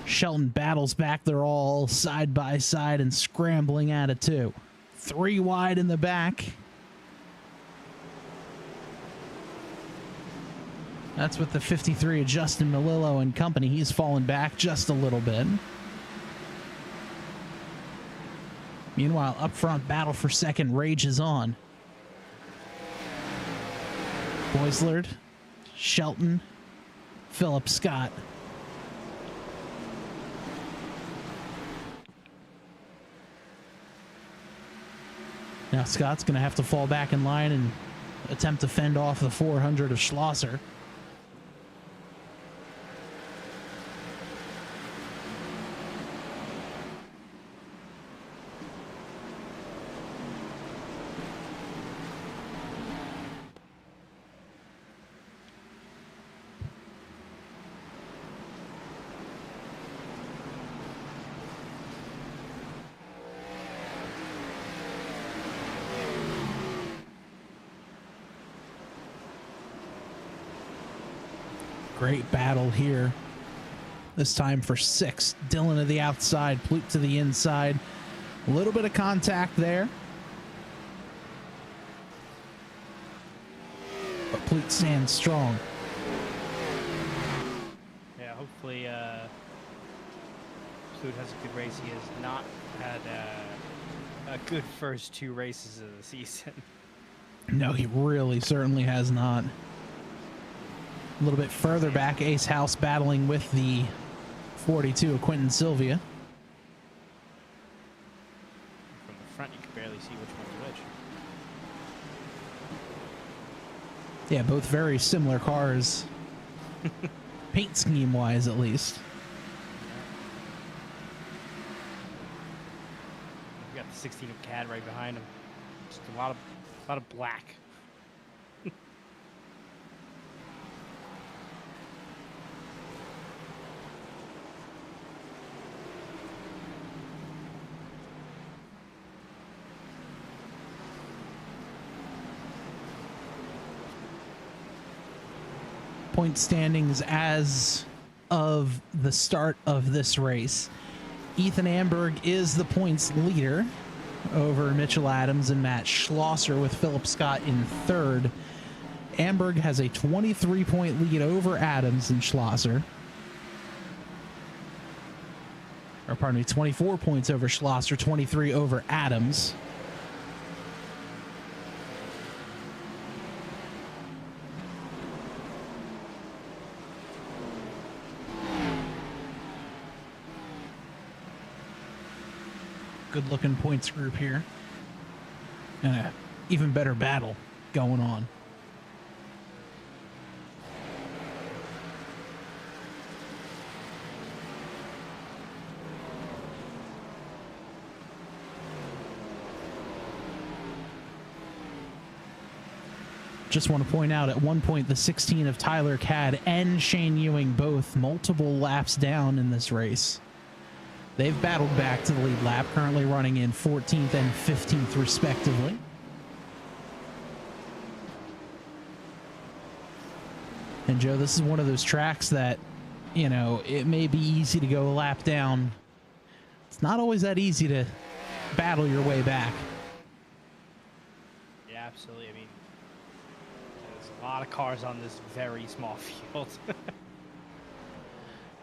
Shelton battles back. They're all side by side and scrambling at it too. 3 wide in the back. That's with the 53 of Justin Melillo and company. He's fallen back just a little bit. Meanwhile, up front, battle for second rages on. Boislard, Shelton, Philip Scott. Now Scott's going to have to fall back in line and attempt to fend off the 400 of Schlosser. Great battle here. This time for 6. Dillon to the outside, Plute to the inside. A little bit of contact there. But Plute stands strong. Yeah. hopefully Fluid has a good race. He has not had a good first 2 races of the season. No, he really certainly has not. A little bit further back, Ace House battling with the 42 of Quentin Sylvia. From the front, you can barely see which one's which. Yeah, both very similar cars. Paint scheme wise, at least. We got the 16 of CAD right behind him. Just a lot of black. Point standings as of the start of this race. Ethan Amberg is the points leader over Mitchell Adams and Matt Schlosser, with Philip Scott in third. Amberg has a 23-point lead over Adams and Schlosser. Or pardon me, 24 points over Schlosser, 23 over Adams. Good looking points group here. And a even better battle going on. Just want to point out, at one point, the 16 of Tyler Cadd and Shane Ewing both multiple laps down in this race. They've battled back to the lead lap, currently running in 14th and 15th, respectively. And Joe, this is one of those tracks that, you know, it may be easy to go a lap down. It's not always that easy to battle your way back. Yeah, absolutely. I mean, there's a lot of cars on this very small field.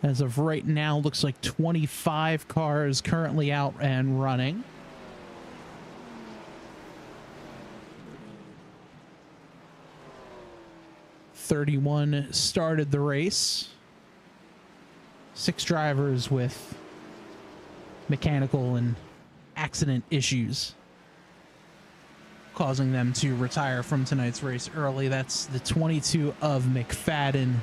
As of right now, looks like 25 cars currently out and running. "31 started the race. 6 drivers with mechanical and accident issues causing them to retire from tonight's race early. That's the 22 of McFadden,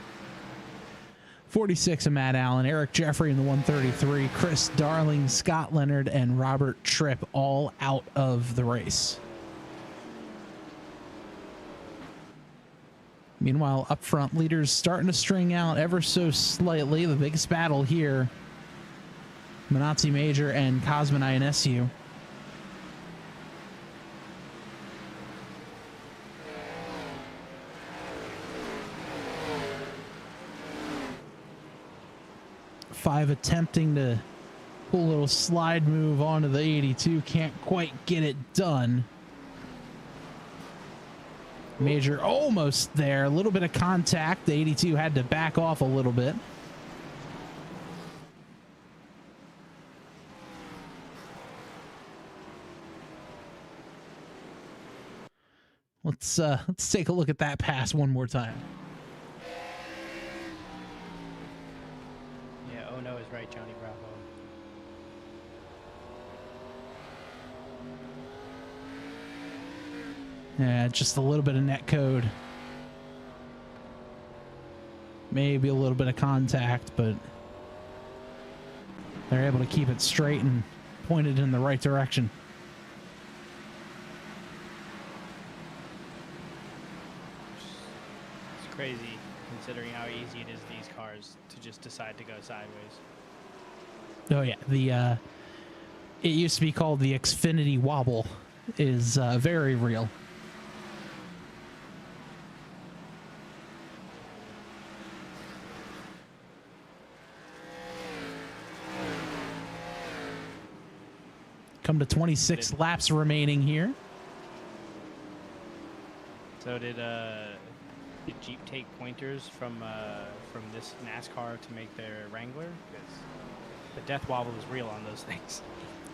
46 of Matt Allen, Eric Jeffrey in the 133, Chris Darling, Scott Leonard, and Robert Tripp all out of the race. Meanwhile, up front, leaders starting to string out ever so slightly. The biggest battle here, Manazzi Major and Cosmin Ionescu. Five attempting to pull a little slide move onto the 82. Can't quite get it done. Major almost there. A little bit of contact. The 82 had to back off a little bit. Let's take a look at that pass one more time. Yeah, oh no is right, Johnny Bravo. Yeah, just a little bit of net code. Maybe a little bit of contact, but they're able to keep it straight and pointed in the right direction. It's crazy considering how easy it is these cars to just decide to go sideways. Oh yeah, the it used to be called the Xfinity wobble, is very real. Come to 26 laps remaining here. So did Did Jeep take pointers from this NASCAR to make their Wrangler? Because the death wobble is real on those things.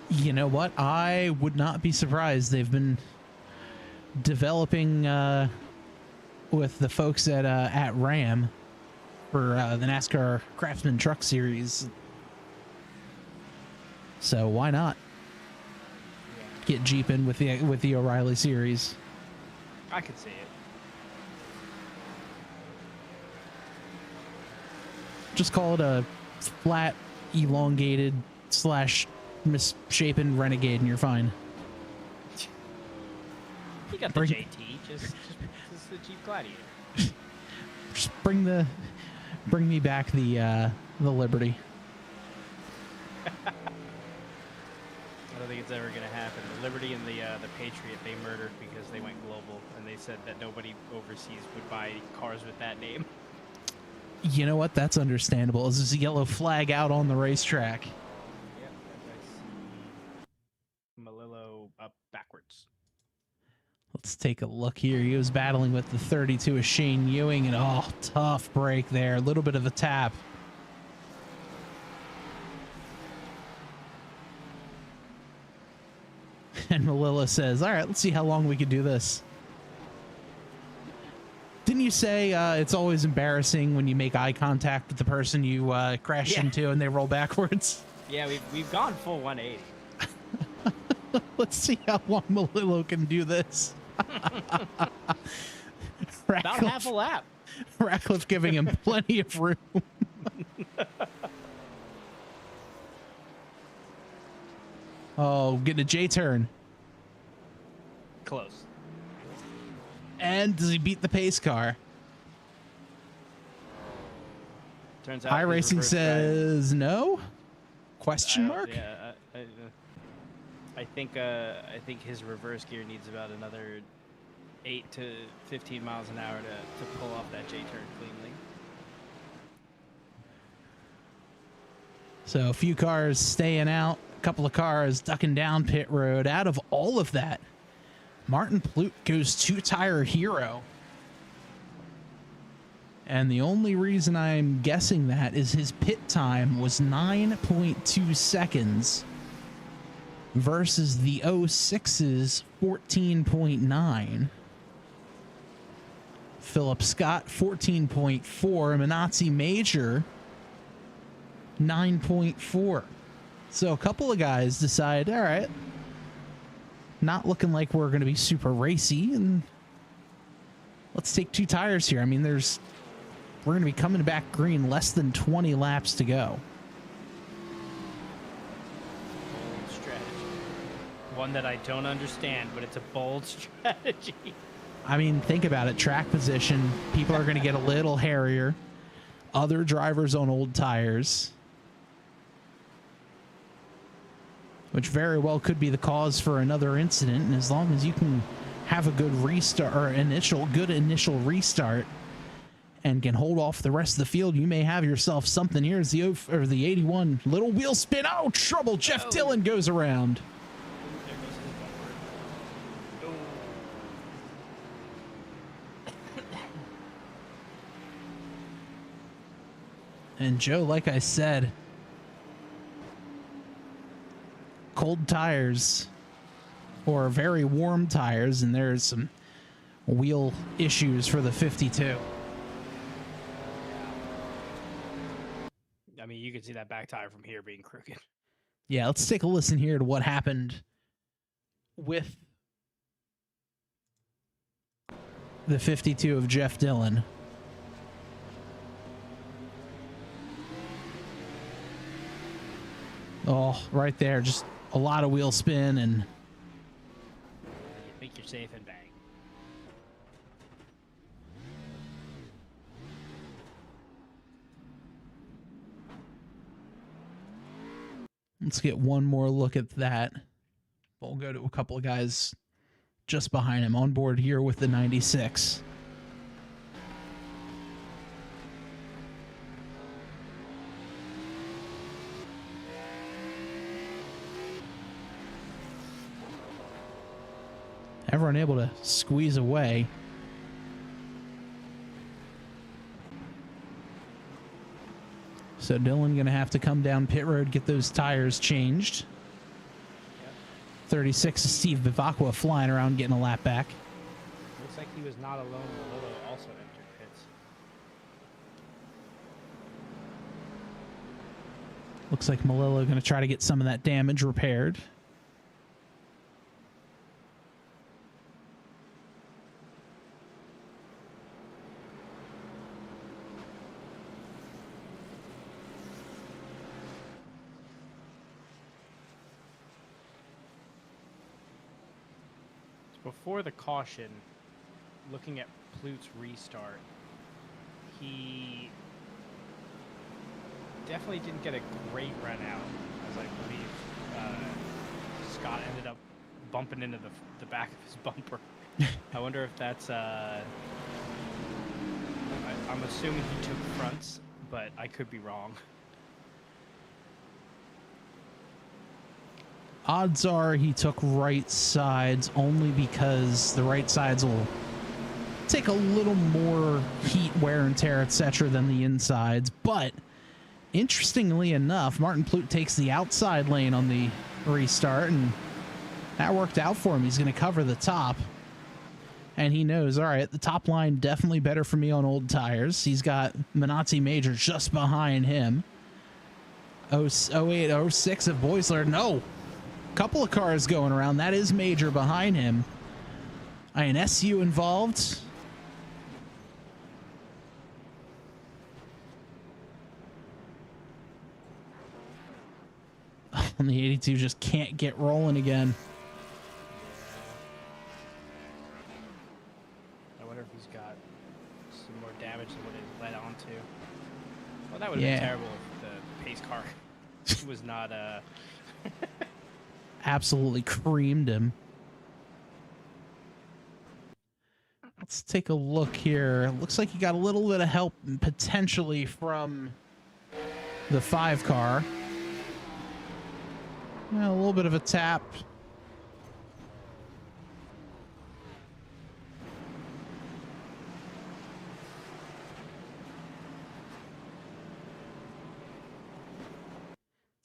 You know what? I would not be surprised. They've been developing with the folks at Ram for the NASCAR Craftsman Truck Series. So why not get Jeep in with the O'Reilly Series? I could see it. Just call it a flat, elongated / misshapen Renegade, and you're fine. You got the JT, just the Jeep Gladiator. Just bring me back the Liberty. I don't think it's ever gonna happen. The Liberty and the Patriot they murdered because they went global, and they said that nobody overseas would buy cars with that name. You know what? That's understandable. There's a yellow flag out on the racetrack. Yep, I see Malillo up backwards. Let's take a look here. He was battling with the 32 of Shane Ewing, and tough break there. A little bit of a tap. And Malilla says, all right, let's see how long we can do this. Didn't you say it's always embarrassing when you make eye contact with the person you crash into and they roll backwards? Yeah, we've gone full 180. Let's see how long Malillo can do this. About half a lap. Ratcliffe giving him plenty of room. Oh, getting a J turn. Close. And does he beat the pace car? Turns out iRacing says no? Question mark? Yeah, I think his reverse gear needs about another 8 to 15 miles an hour to pull off that J turn cleanly. So a few cars staying out, a couple of cars ducking down pit road. Out of all of that, Martin Plute goes 2-tire hero. And the only reason I'm guessing that is his pit time was 9.2 seconds versus the 06's 14.9. Philip Scott 14.4, Minazzi Major 9.4. So a couple of guys decide, all right, not looking like we're going to be super racy, and let's take 2 tires here. I mean, we're going to be coming back green less than 20 laps to go. Bold strategy. One that I don't understand, but it's a bold strategy. I mean, think about it. Track position. People are going to get a little hairier. Other drivers on old tires, which very well could be the cause for another incident. And as long as you can have a good restart or good initial restart and can hold off the rest of the field, you may have yourself something. Here's the 81 little wheel spin. Oh, trouble. Jeff Dillon goes around. There goes his bumper. And Joe, like I said, cold tires or very warm tires, and there's some wheel issues for the 52. I mean, you can see that back tire from here being crooked. Yeah, let's take a listen here to what happened with the 52 of Jeff Dillon. Oh, right there, just a lot of wheel spin, and You think you're safe and bang. let's get one more look at that. We'll go to a couple of guys just behind him on board here with the 96. Everyone able to squeeze away. So Dylan going to have to come down pit road, get those tires changed. 36 is Steve Bivacqua flying around getting a lap back. Looks like he was not alone. Lolo also entered pits. Looks like Malillo going to try to get some of that damage repaired. Before the caution, looking at Plute's restart, he definitely didn't get a great run out, as I believe Scott ended up bumping into the back of his bumper. I wonder if that's, I'm assuming he took fronts, but I could be wrong. Odds are he took right sides only because the right sides will take a little more heat, wear and tear, etc. than the insides. But interestingly enough, Martin Plute takes the outside lane on the restart, and that worked out for him. He's going to cover the top, and he knows, all right, the top line definitely better for me on old tires. He's got Minazzi Major just behind him. 08, 06 of Boisler. No. Couple of cars going around. That is Major behind him. INSU involved. On the 82, just can't get rolling again. I wonder if he's got some more damage than what it led on to. Well, that would have been terrible if the pace car was not absolutely creamed him. Let's take a look here. Looks like he got a little bit of help potentially from the 5 car. A little bit of a tap.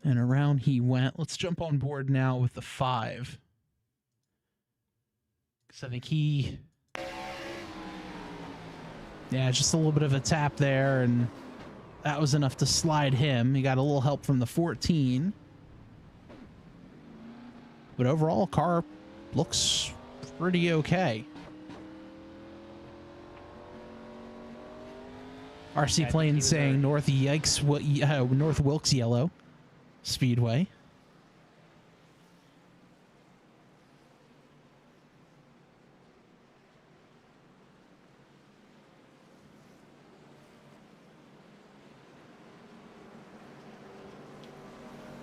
And around he went. Let's jump on board now with the 5. Because I think he... Yeah, just a little bit of a tap there, and that was enough to slide him. He got a little help from the 14. But overall, car looks pretty okay. RC Plane saying North Wilkes Yellow Speedway.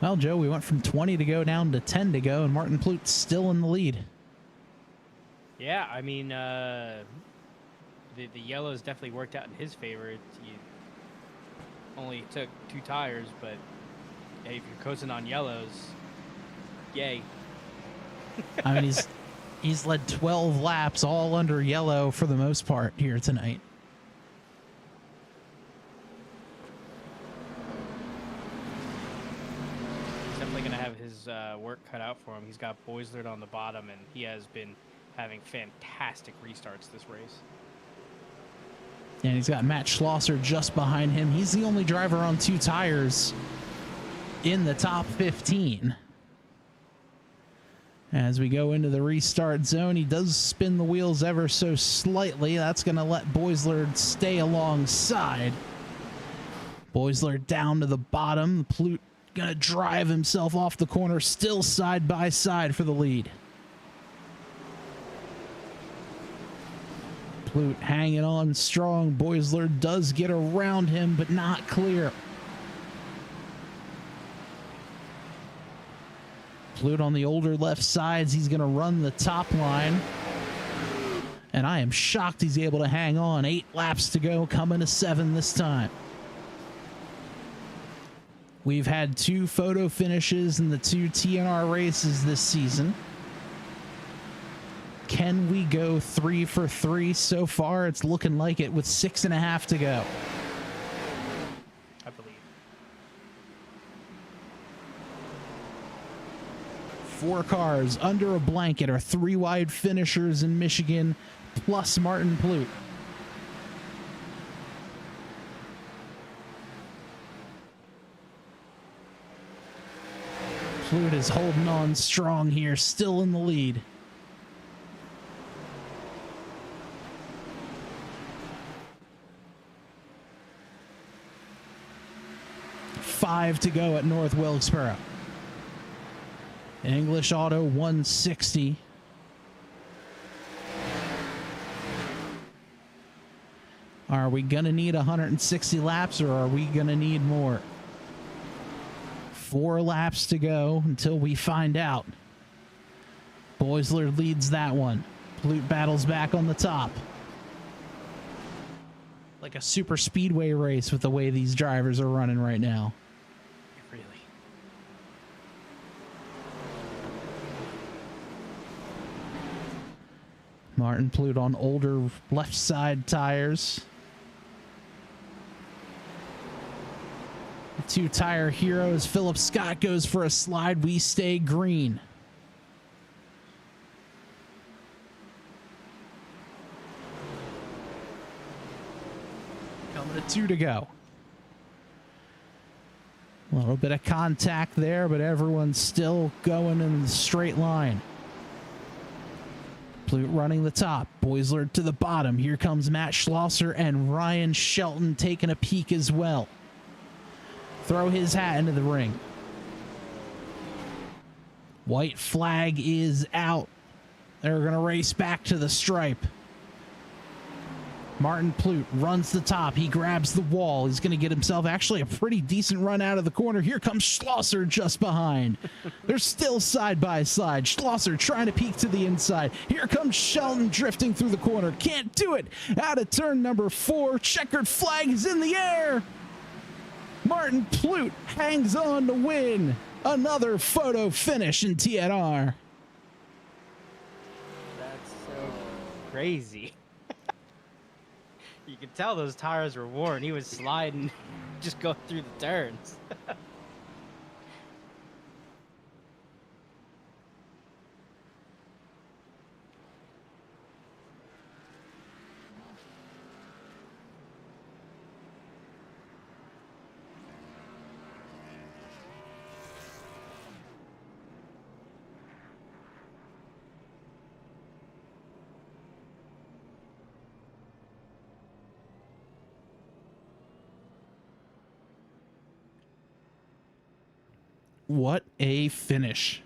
Well, Joe, we went from 20 to go down to 10 to go, and Martin Plute's still in the lead. Yeah, I mean, the yellows definitely worked out in his favor. You only took 2 tires, but hey, if you're coasting on yellows, yay. I mean, he's led 12 laps all under yellow for the most part here tonight. Definitely going to have his work cut out for him. He's got Boisler on the bottom, and he has been having fantastic restarts this race. And he's got Matt Schlosser just behind him. He's the only driver on 2 tires in the top 15. As we go into the restart zone, he does spin the wheels ever so slightly. That's going to let Boisler stay alongside. Boisler down to the bottom. Plute going to drive himself off the corner, still side by side for the lead. Plute hanging on strong. Boisler does get around him, but not clear. Plute on the older left sides. He's going to run the top line. And I am shocked he's able to hang on. 8 laps to go, coming to 7 this time. We've had 2 photo finishes in the 2 TNR races this season. Can we go 3 for 3 so far? It's looking like it with 6.5 to go. I believe. 4 cars under a blanket are 3 wide finishers in Michigan, plus Martin Plute. Plute is holding on strong here, still in the lead. Five to go at North Wilkesboro. English Auto 160. Are we going to need 160 laps or are we going to need more? 4 laps to go until we find out. Boisler leads that one. Plute battles back on the top. Like a super speedway race with the way these drivers are running right now. Really? Martin Plute on older left side tires. The 2 tire heroes. Philip Scott goes for a slide. We stay green. Coming to 2 to go. A little bit of contact there, but everyone's still going in the straight line. Plute running the top. Boisler to the bottom. Here comes Matt Schlosser and Ryan Shelton taking a peek as well. Throw his hat into the ring. White flag is out. They're going to race back to the stripe. Martin Plute runs the top. He grabs the wall. He's going to get himself actually a pretty decent run out of the corner. Here comes Schlosser just behind. They're still side by side. Schlosser trying to peek to the inside. Here comes Shelton drifting through the corner. Can't do it. Out of turn number 4. Checkered flag is in the air. Martin Plute hangs on to win. Another photo finish in TNR. That's so crazy. You could tell those tires were worn. He was sliding, just going through the turns. What a finish.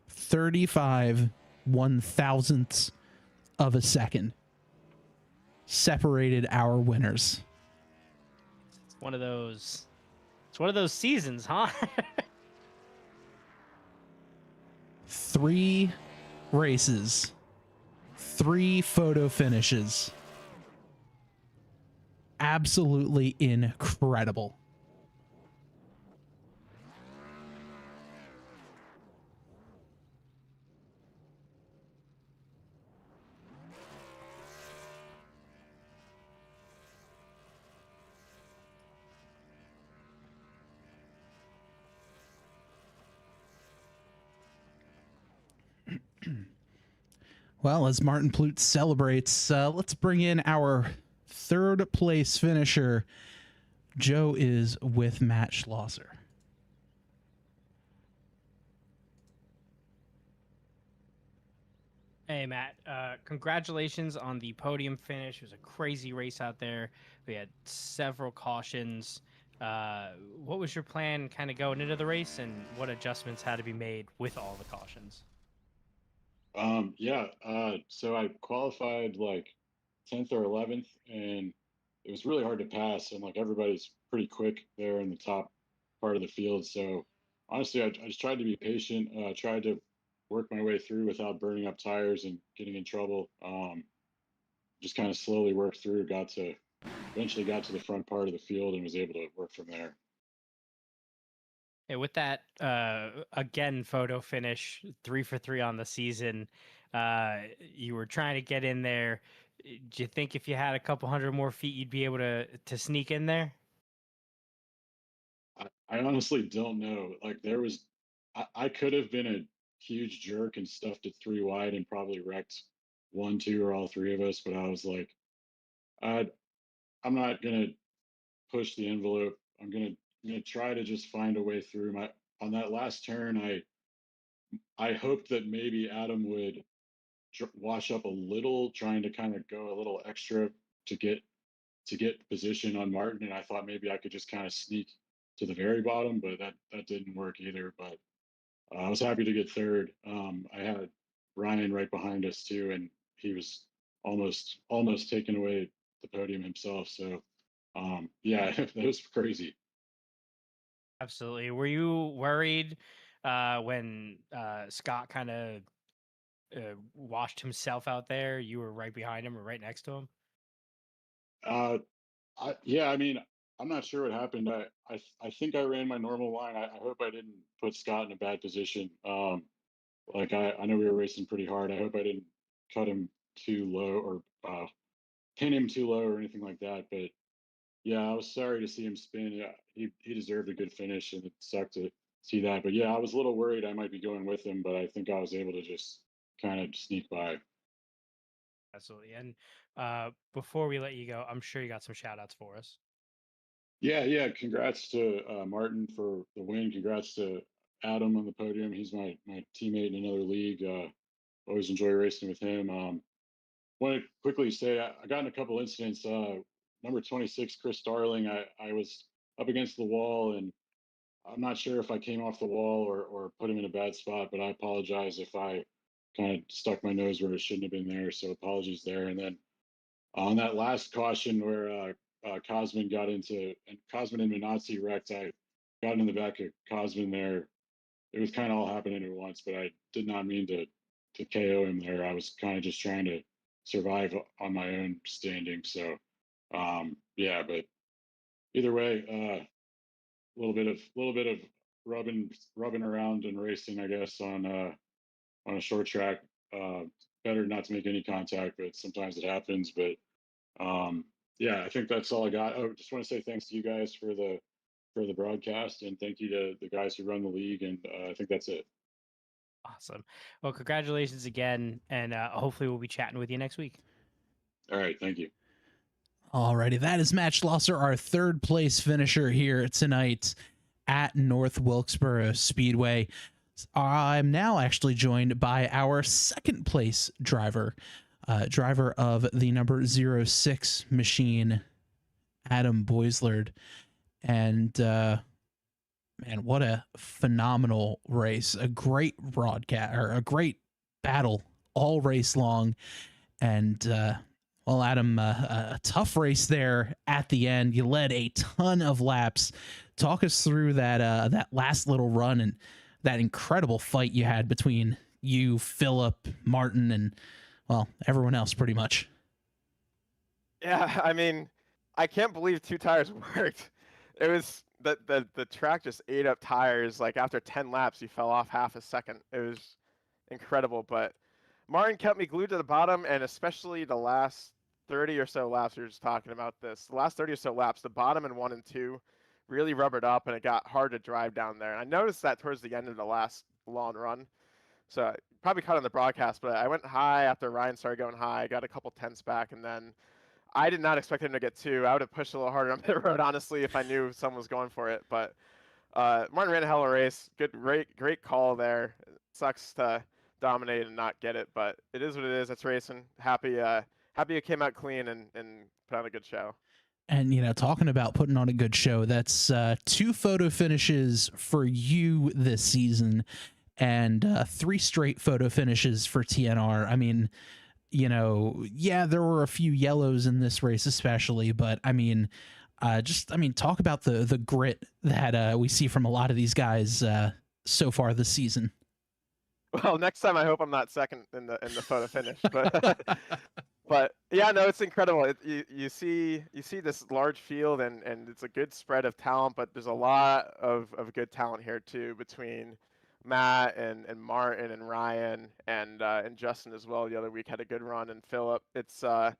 $35 1,000ths of a second separated our winners. It's one of those. It's one of those seasons, huh? 3 races, 3 photo finishes. Absolutely incredible. Well, as Martin Plute celebrates, let's bring in our 3rd place finisher. Joe is with Matt Schlosser. Hey, Matt. Congratulations on the podium finish. It was a crazy race out there. We had several cautions. What was your plan kind of going into the race, and what adjustments had to be made with all the cautions? So I qualified like 10th or 11th, and it was really hard to pass. And like everybody's pretty quick there in the top part of the field. So honestly, I just tried to be patient, tried to work my way through without burning up tires and getting in trouble. Just kind of slowly worked through, eventually got to the front part of the field and was able to work from there. Yeah, with that, again, photo finish, 3 for 3 on the season. You were trying to get in there. Do you think if you had a couple hundred more feet, you'd be able to sneak in there? I honestly don't know. Like I could have been a huge jerk and stuffed it 3 wide and probably wrecked one, two, or all three of us. But I was like, I, I'm not gonna push the envelope. I'm gonna try to just find a way through. My On that last turn, I hoped that maybe Adam would wash up a little, trying to kind of go a little extra to get position on Martin, and I thought maybe I could just kind of sneak to the very bottom, but that didn't work either. But I was happy to get third. I had Ryan right behind us too, and he was almost taking away the podium himself. So yeah, that was crazy. Absolutely. Were you worried when Scott kind of washed himself out there? You were right behind him or right next to him? Uh, yeah, I mean, I'm not sure what happened. I think I ran my normal line. I hope I didn't put Scott in a bad position. Like I know we were racing pretty hard. I hope I didn't cut him too low or pin him too low or anything like that. But yeah, I was sorry to see him spin. Yeah, he deserved a good finish, and it sucked to see that. But yeah, I was a little worried I might be going with him, but I think I was able to just kind of sneak by. Absolutely. And before we let you go, I'm sure you got some shout outs for us. Yeah, yeah. Congrats to Martin for the win. Congrats to Adam on the podium. He's my teammate in another league. Always enjoy racing with him. Want to quickly say I got in a couple incidents. Number 26, Chris Darling. I was up against the wall, and I'm not sure if I came off the wall or put him in a bad spot, but I apologize if I kind of stuck my nose where it shouldn't have been there. So apologies there. And then on that last caution where Cosman got into and Cosman and Minazzi wrecked, I got in the back of Cosman there. It was kind of all happening at once, but I did not mean to KO him there. I was kind of just trying to survive on my own standing. So yeah, but either way, a little bit of rubbing around and racing, I guess, on a short track. Better not to make any contact, but sometimes it happens. But yeah, I think that's all I got. Oh, just want to say thanks to you guys for the broadcast, and thank you to the guys who run the league. And I think that's it. Awesome. Well, congratulations again. And hopefully we'll be chatting with you next week. All right, thank you. Alrighty, that is Matt Schlosser, our third place finisher here tonight at North Wilkesboro Speedway. I'm now actually joined by our second place driver, driver of the number 06 machine, Adam Boislard. And man, what a phenomenal race. A great broadcast, or a great battle all race long. And well, Adam, a tough race there at the end. You led a ton of laps. Talk us through that last little run and that incredible fight you had between you, Philip, Martin, and well, everyone else pretty much. Yeah, I mean, I can't believe 2 tires worked. It was the track just ate up tires. Like after 10 laps, you fell off half a second. It was incredible, but Martin kept me glued to the bottom, and especially the last 30 or so laps. We were just talking about this. The last 30 or so laps, the bottom in 1 and 2 really rubbered up, and it got hard to drive down there. And I noticed that towards the end of the last long run. So I probably caught on the broadcast, but I went high after Ryan started going high. I got a couple tenths back, and then I did not expect him to get 2. I would have pushed a little harder on pit road, honestly, if I knew someone was going for it. But Martin ran a hell of a race. Great call there. It sucks to dominate and not get it, but it is what it is. It's racing. Happy it came out clean and put on a good show. And, you know, talking about putting on a good show, that's 2 photo finishes for you this season and 3 straight photo finishes for TNR. I mean, you know, yeah, there were a few yellows in this race especially, but I mean, talk about the grit that we see from a lot of these guys so far this season. Well, next time I hope I'm not second in the photo finish, but but yeah, no, it's incredible. You see this large field and it's a good spread of talent, but there's a lot of good talent here too between Matt and Martin and Ryan and Justin as well the other week had a good run, and Philip. It's a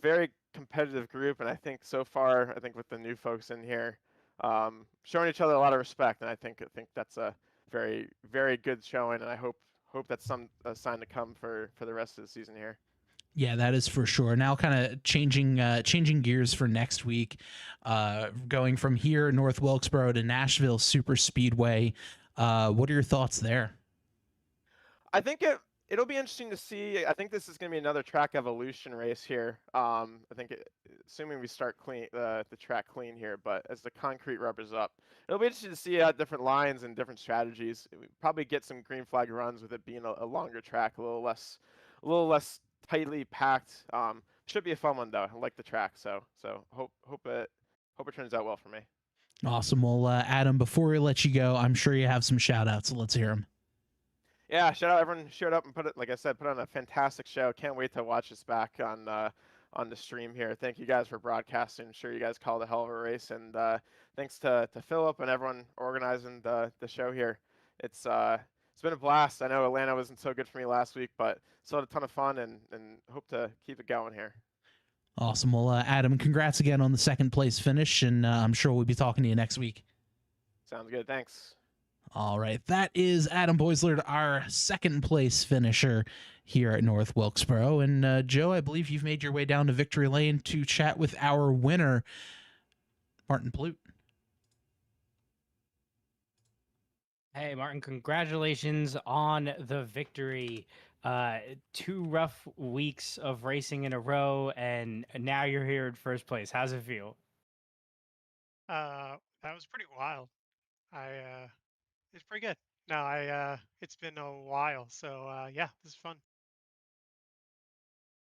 very competitive group, and I think so far, I think with the new folks in here, showing each other a lot of respect, and I think that's a very good showing, and I hope that's some a sign to come for the rest of the season here. Yeah, that is for sure. Now, kind of changing gears for next week, going from here North Wilkesboro to Nashville Super Speedway. What are your thoughts there? I think it'll be interesting to see. I think this is going to be another track evolution race here. I think assuming we start clean the track clean here, but as the concrete rubbers up, it'll be interesting to see different lines and different strategies. We probably get some green flag runs with it being a longer track, a little less tightly packed. Should be a fun one though. I like the track, so hope it turns out well for me. Awesome. Well, Adam, before we let you go, I'm sure you have some shout outs, so let's hear them. Yeah, shout out everyone who showed up and like I said, put on a fantastic show. Can't wait to watch this back on the stream here. Thank you guys for broadcasting. I'm sure you guys called a hell of a race, and thanks to Philip and everyone organizing the show here. It's been a blast. I know Atlanta wasn't so good for me last week, but still had a ton of fun, and hope to keep it going here. Awesome. Well, Adam, congrats again on the second place finish, and I'm sure we'll be talking to you next week. Sounds good. Thanks. All right. That is Adam Boislard, our second place finisher here at North Wilkesboro. And Joe, I believe you've made your way down to Victory Lane to chat with our winner, Martin Plute. Hey, Martin, congratulations on the victory. 2 rough weeks of racing in a row, and now you're here in first place. How's it feel? That was pretty wild. It's pretty good. No, it's been a while, so yeah, this is fun.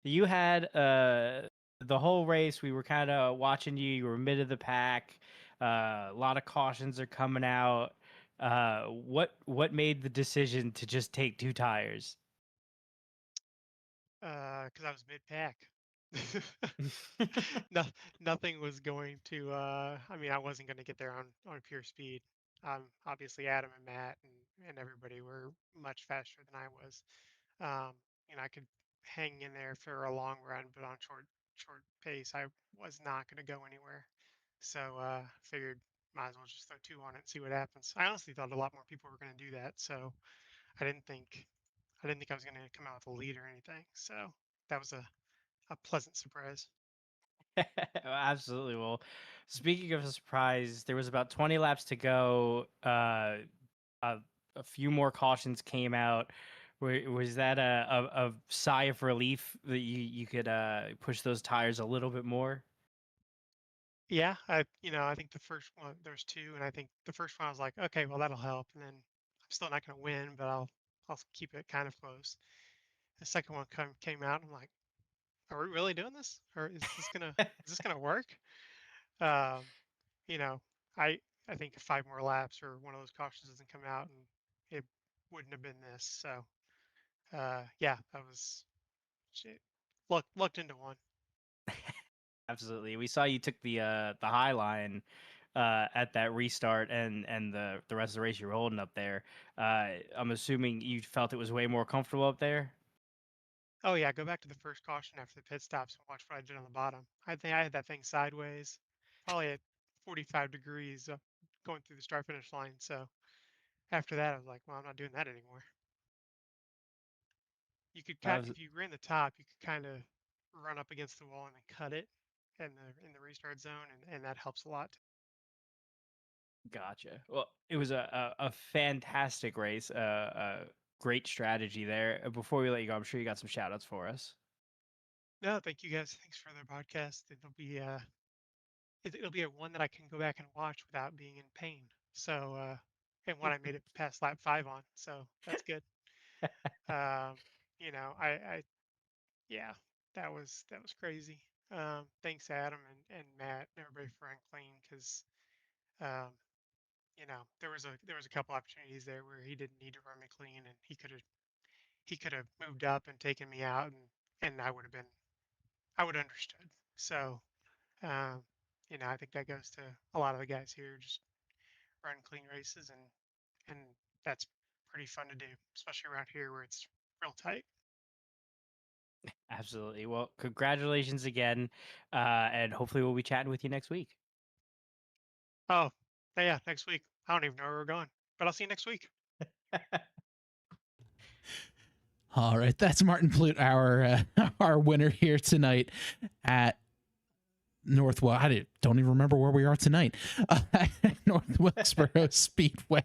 You had the whole race. We were kind of watching you. You were mid of the pack. A lot of cautions are coming out. What made the decision to just take 2 tires? Because I was mid-pack. No, nothing was going to. I mean, I wasn't going to get there on pure speed. Obviously, Adam and Matt and everybody were much faster than I was. Um, I could hang in there for a long run, but on short pace, I was not going to go anywhere. So figured might as well just throw two on it and see what happens. I honestly thought a lot more people were going to do that, so I didn't think I didn't think I was going to come out with a lead or anything. So that was a pleasant surprise. Absolutely. Well, speaking of a surprise, there was about 20 laps to go. A few more cautions came out. Was that a sigh of relief that you could push those tires a little bit more? Yeah, I think the first one there's two, and I think the first one I was like, okay, well that'll help, and then I'm still not going to win, but I'll keep it kind of close. The second one came out, I'm like, are we really doing this, or is this gonna work? Um, you know, I I think 5 more laps or one of those cautions doesn't come out, and it wouldn't have been this. So yeah, that was shit. Lucked into one. Absolutely. We saw you took the high line at that restart, and the rest of the race you were holding up there. I'm assuming you felt it was way more comfortable up there. Oh yeah, go back to the first caution after the pit stops and watch what I did on the bottom. I think I had that thing sideways, probably at 45 degrees going through the start finish line. So after that, I was like, well, I'm not doing that anymore. You could That was if you ran the top, you could kind of run up against the wall and then cut it in the restart zone, and that helps a lot. Gotcha. Well, it was a fantastic race. A great strategy there. Before we let you go, I'm sure you got some shout outs for us. No, thank you guys. Thanks for the podcast. It'll be a one that I can go back and watch without being in pain. So and one I made it past lap 5 on, so that's good. Um, I yeah, that was crazy. Thanks Adam and Matt and everybody for unclean because um, there was a couple opportunities there where he didn't need to run me clean, and he could have moved up and taken me out, and I would have understood. So um, I think that goes to a lot of the guys here, just run clean races and that's pretty fun to do, especially around here where it's real tight. Absolutely. Well, congratulations again, and hopefully we'll be chatting with you next week. Oh, yeah, next week. I don't even know where we're going, but I'll see you next week. All right, that's Martin Plute, our our winner here tonight at Northwell. I don't even remember where we are tonight. North Wilkesboro Speedway.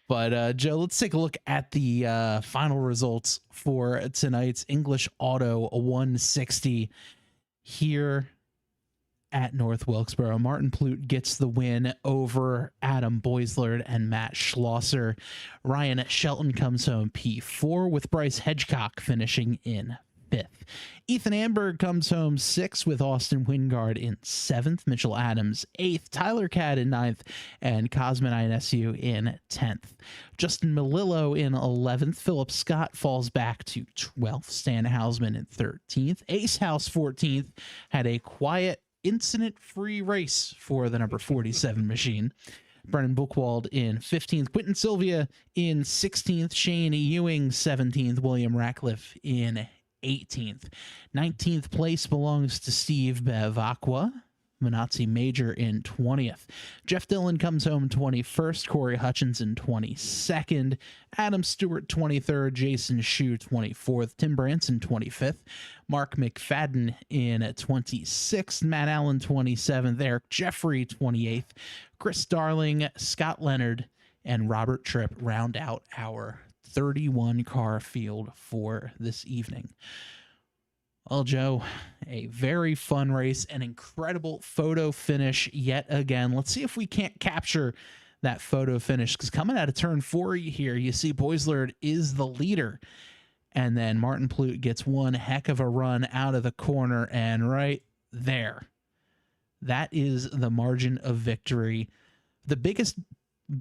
But Joe, let's take a look at the final results for tonight's English Auto 160 here at North Wilkesboro. Martin Plute gets the win over Adam Boislard and Matt Schlosser. Ryan Shelton comes home P4 with Bryce Hedgecock finishing in 5th. Ethan Amberg comes home 6th with Austin Wingard in 7th. Mitchell Adams 8th. Tyler Cadd in 9th. And Cosmin INSU in 10th. Justin Melillo in 11th. Philip Scott falls back to 12th. Stan Hausman in 13th. Ace House 14th. Had a quiet, incident-free race for the number 47 machine. Brennan Buchwald in 15th. Quentin Sylvia in 16th. Shane Ewing 17th. William Ratcliffe in 18th. 19th place belongs to Steve Bevacqua. Manazzi Major in 20th. Jeff Dillon comes home 21st. Corey Hutchinson 22nd. Adam Stewart 23rd. Jason Shue 24th. Tim Branson 25th. Mark McFadden in 26th. Matt Allen 27th. Eric Jeffrey 28th. Chris Darling, Scott Leonard, and Robert Tripp round out our 31 car field for this evening. Well, Joe, a very fun race, an incredible photo finish yet again. Let's see if we can't capture that photo finish, because coming out of turn 4 here, you see Boislard is the leader, and then Martin Plute gets one heck of a run out of the corner, and right there, that is the margin of victory, the biggest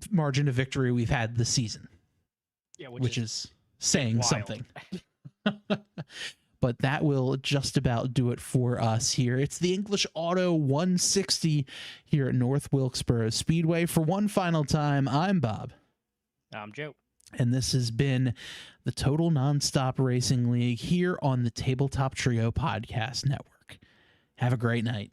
margin of victory we've had this season. Yeah, which is saying wild. something. But that will just about do it for us here. It's the English Auto 160 here at North Wilkesboro Speedway. For one final time, I'm Bob. I'm Joe. And this has been the Total Nonstop Racing League here on the Tabletop Trio Podcast Network. Have a great night.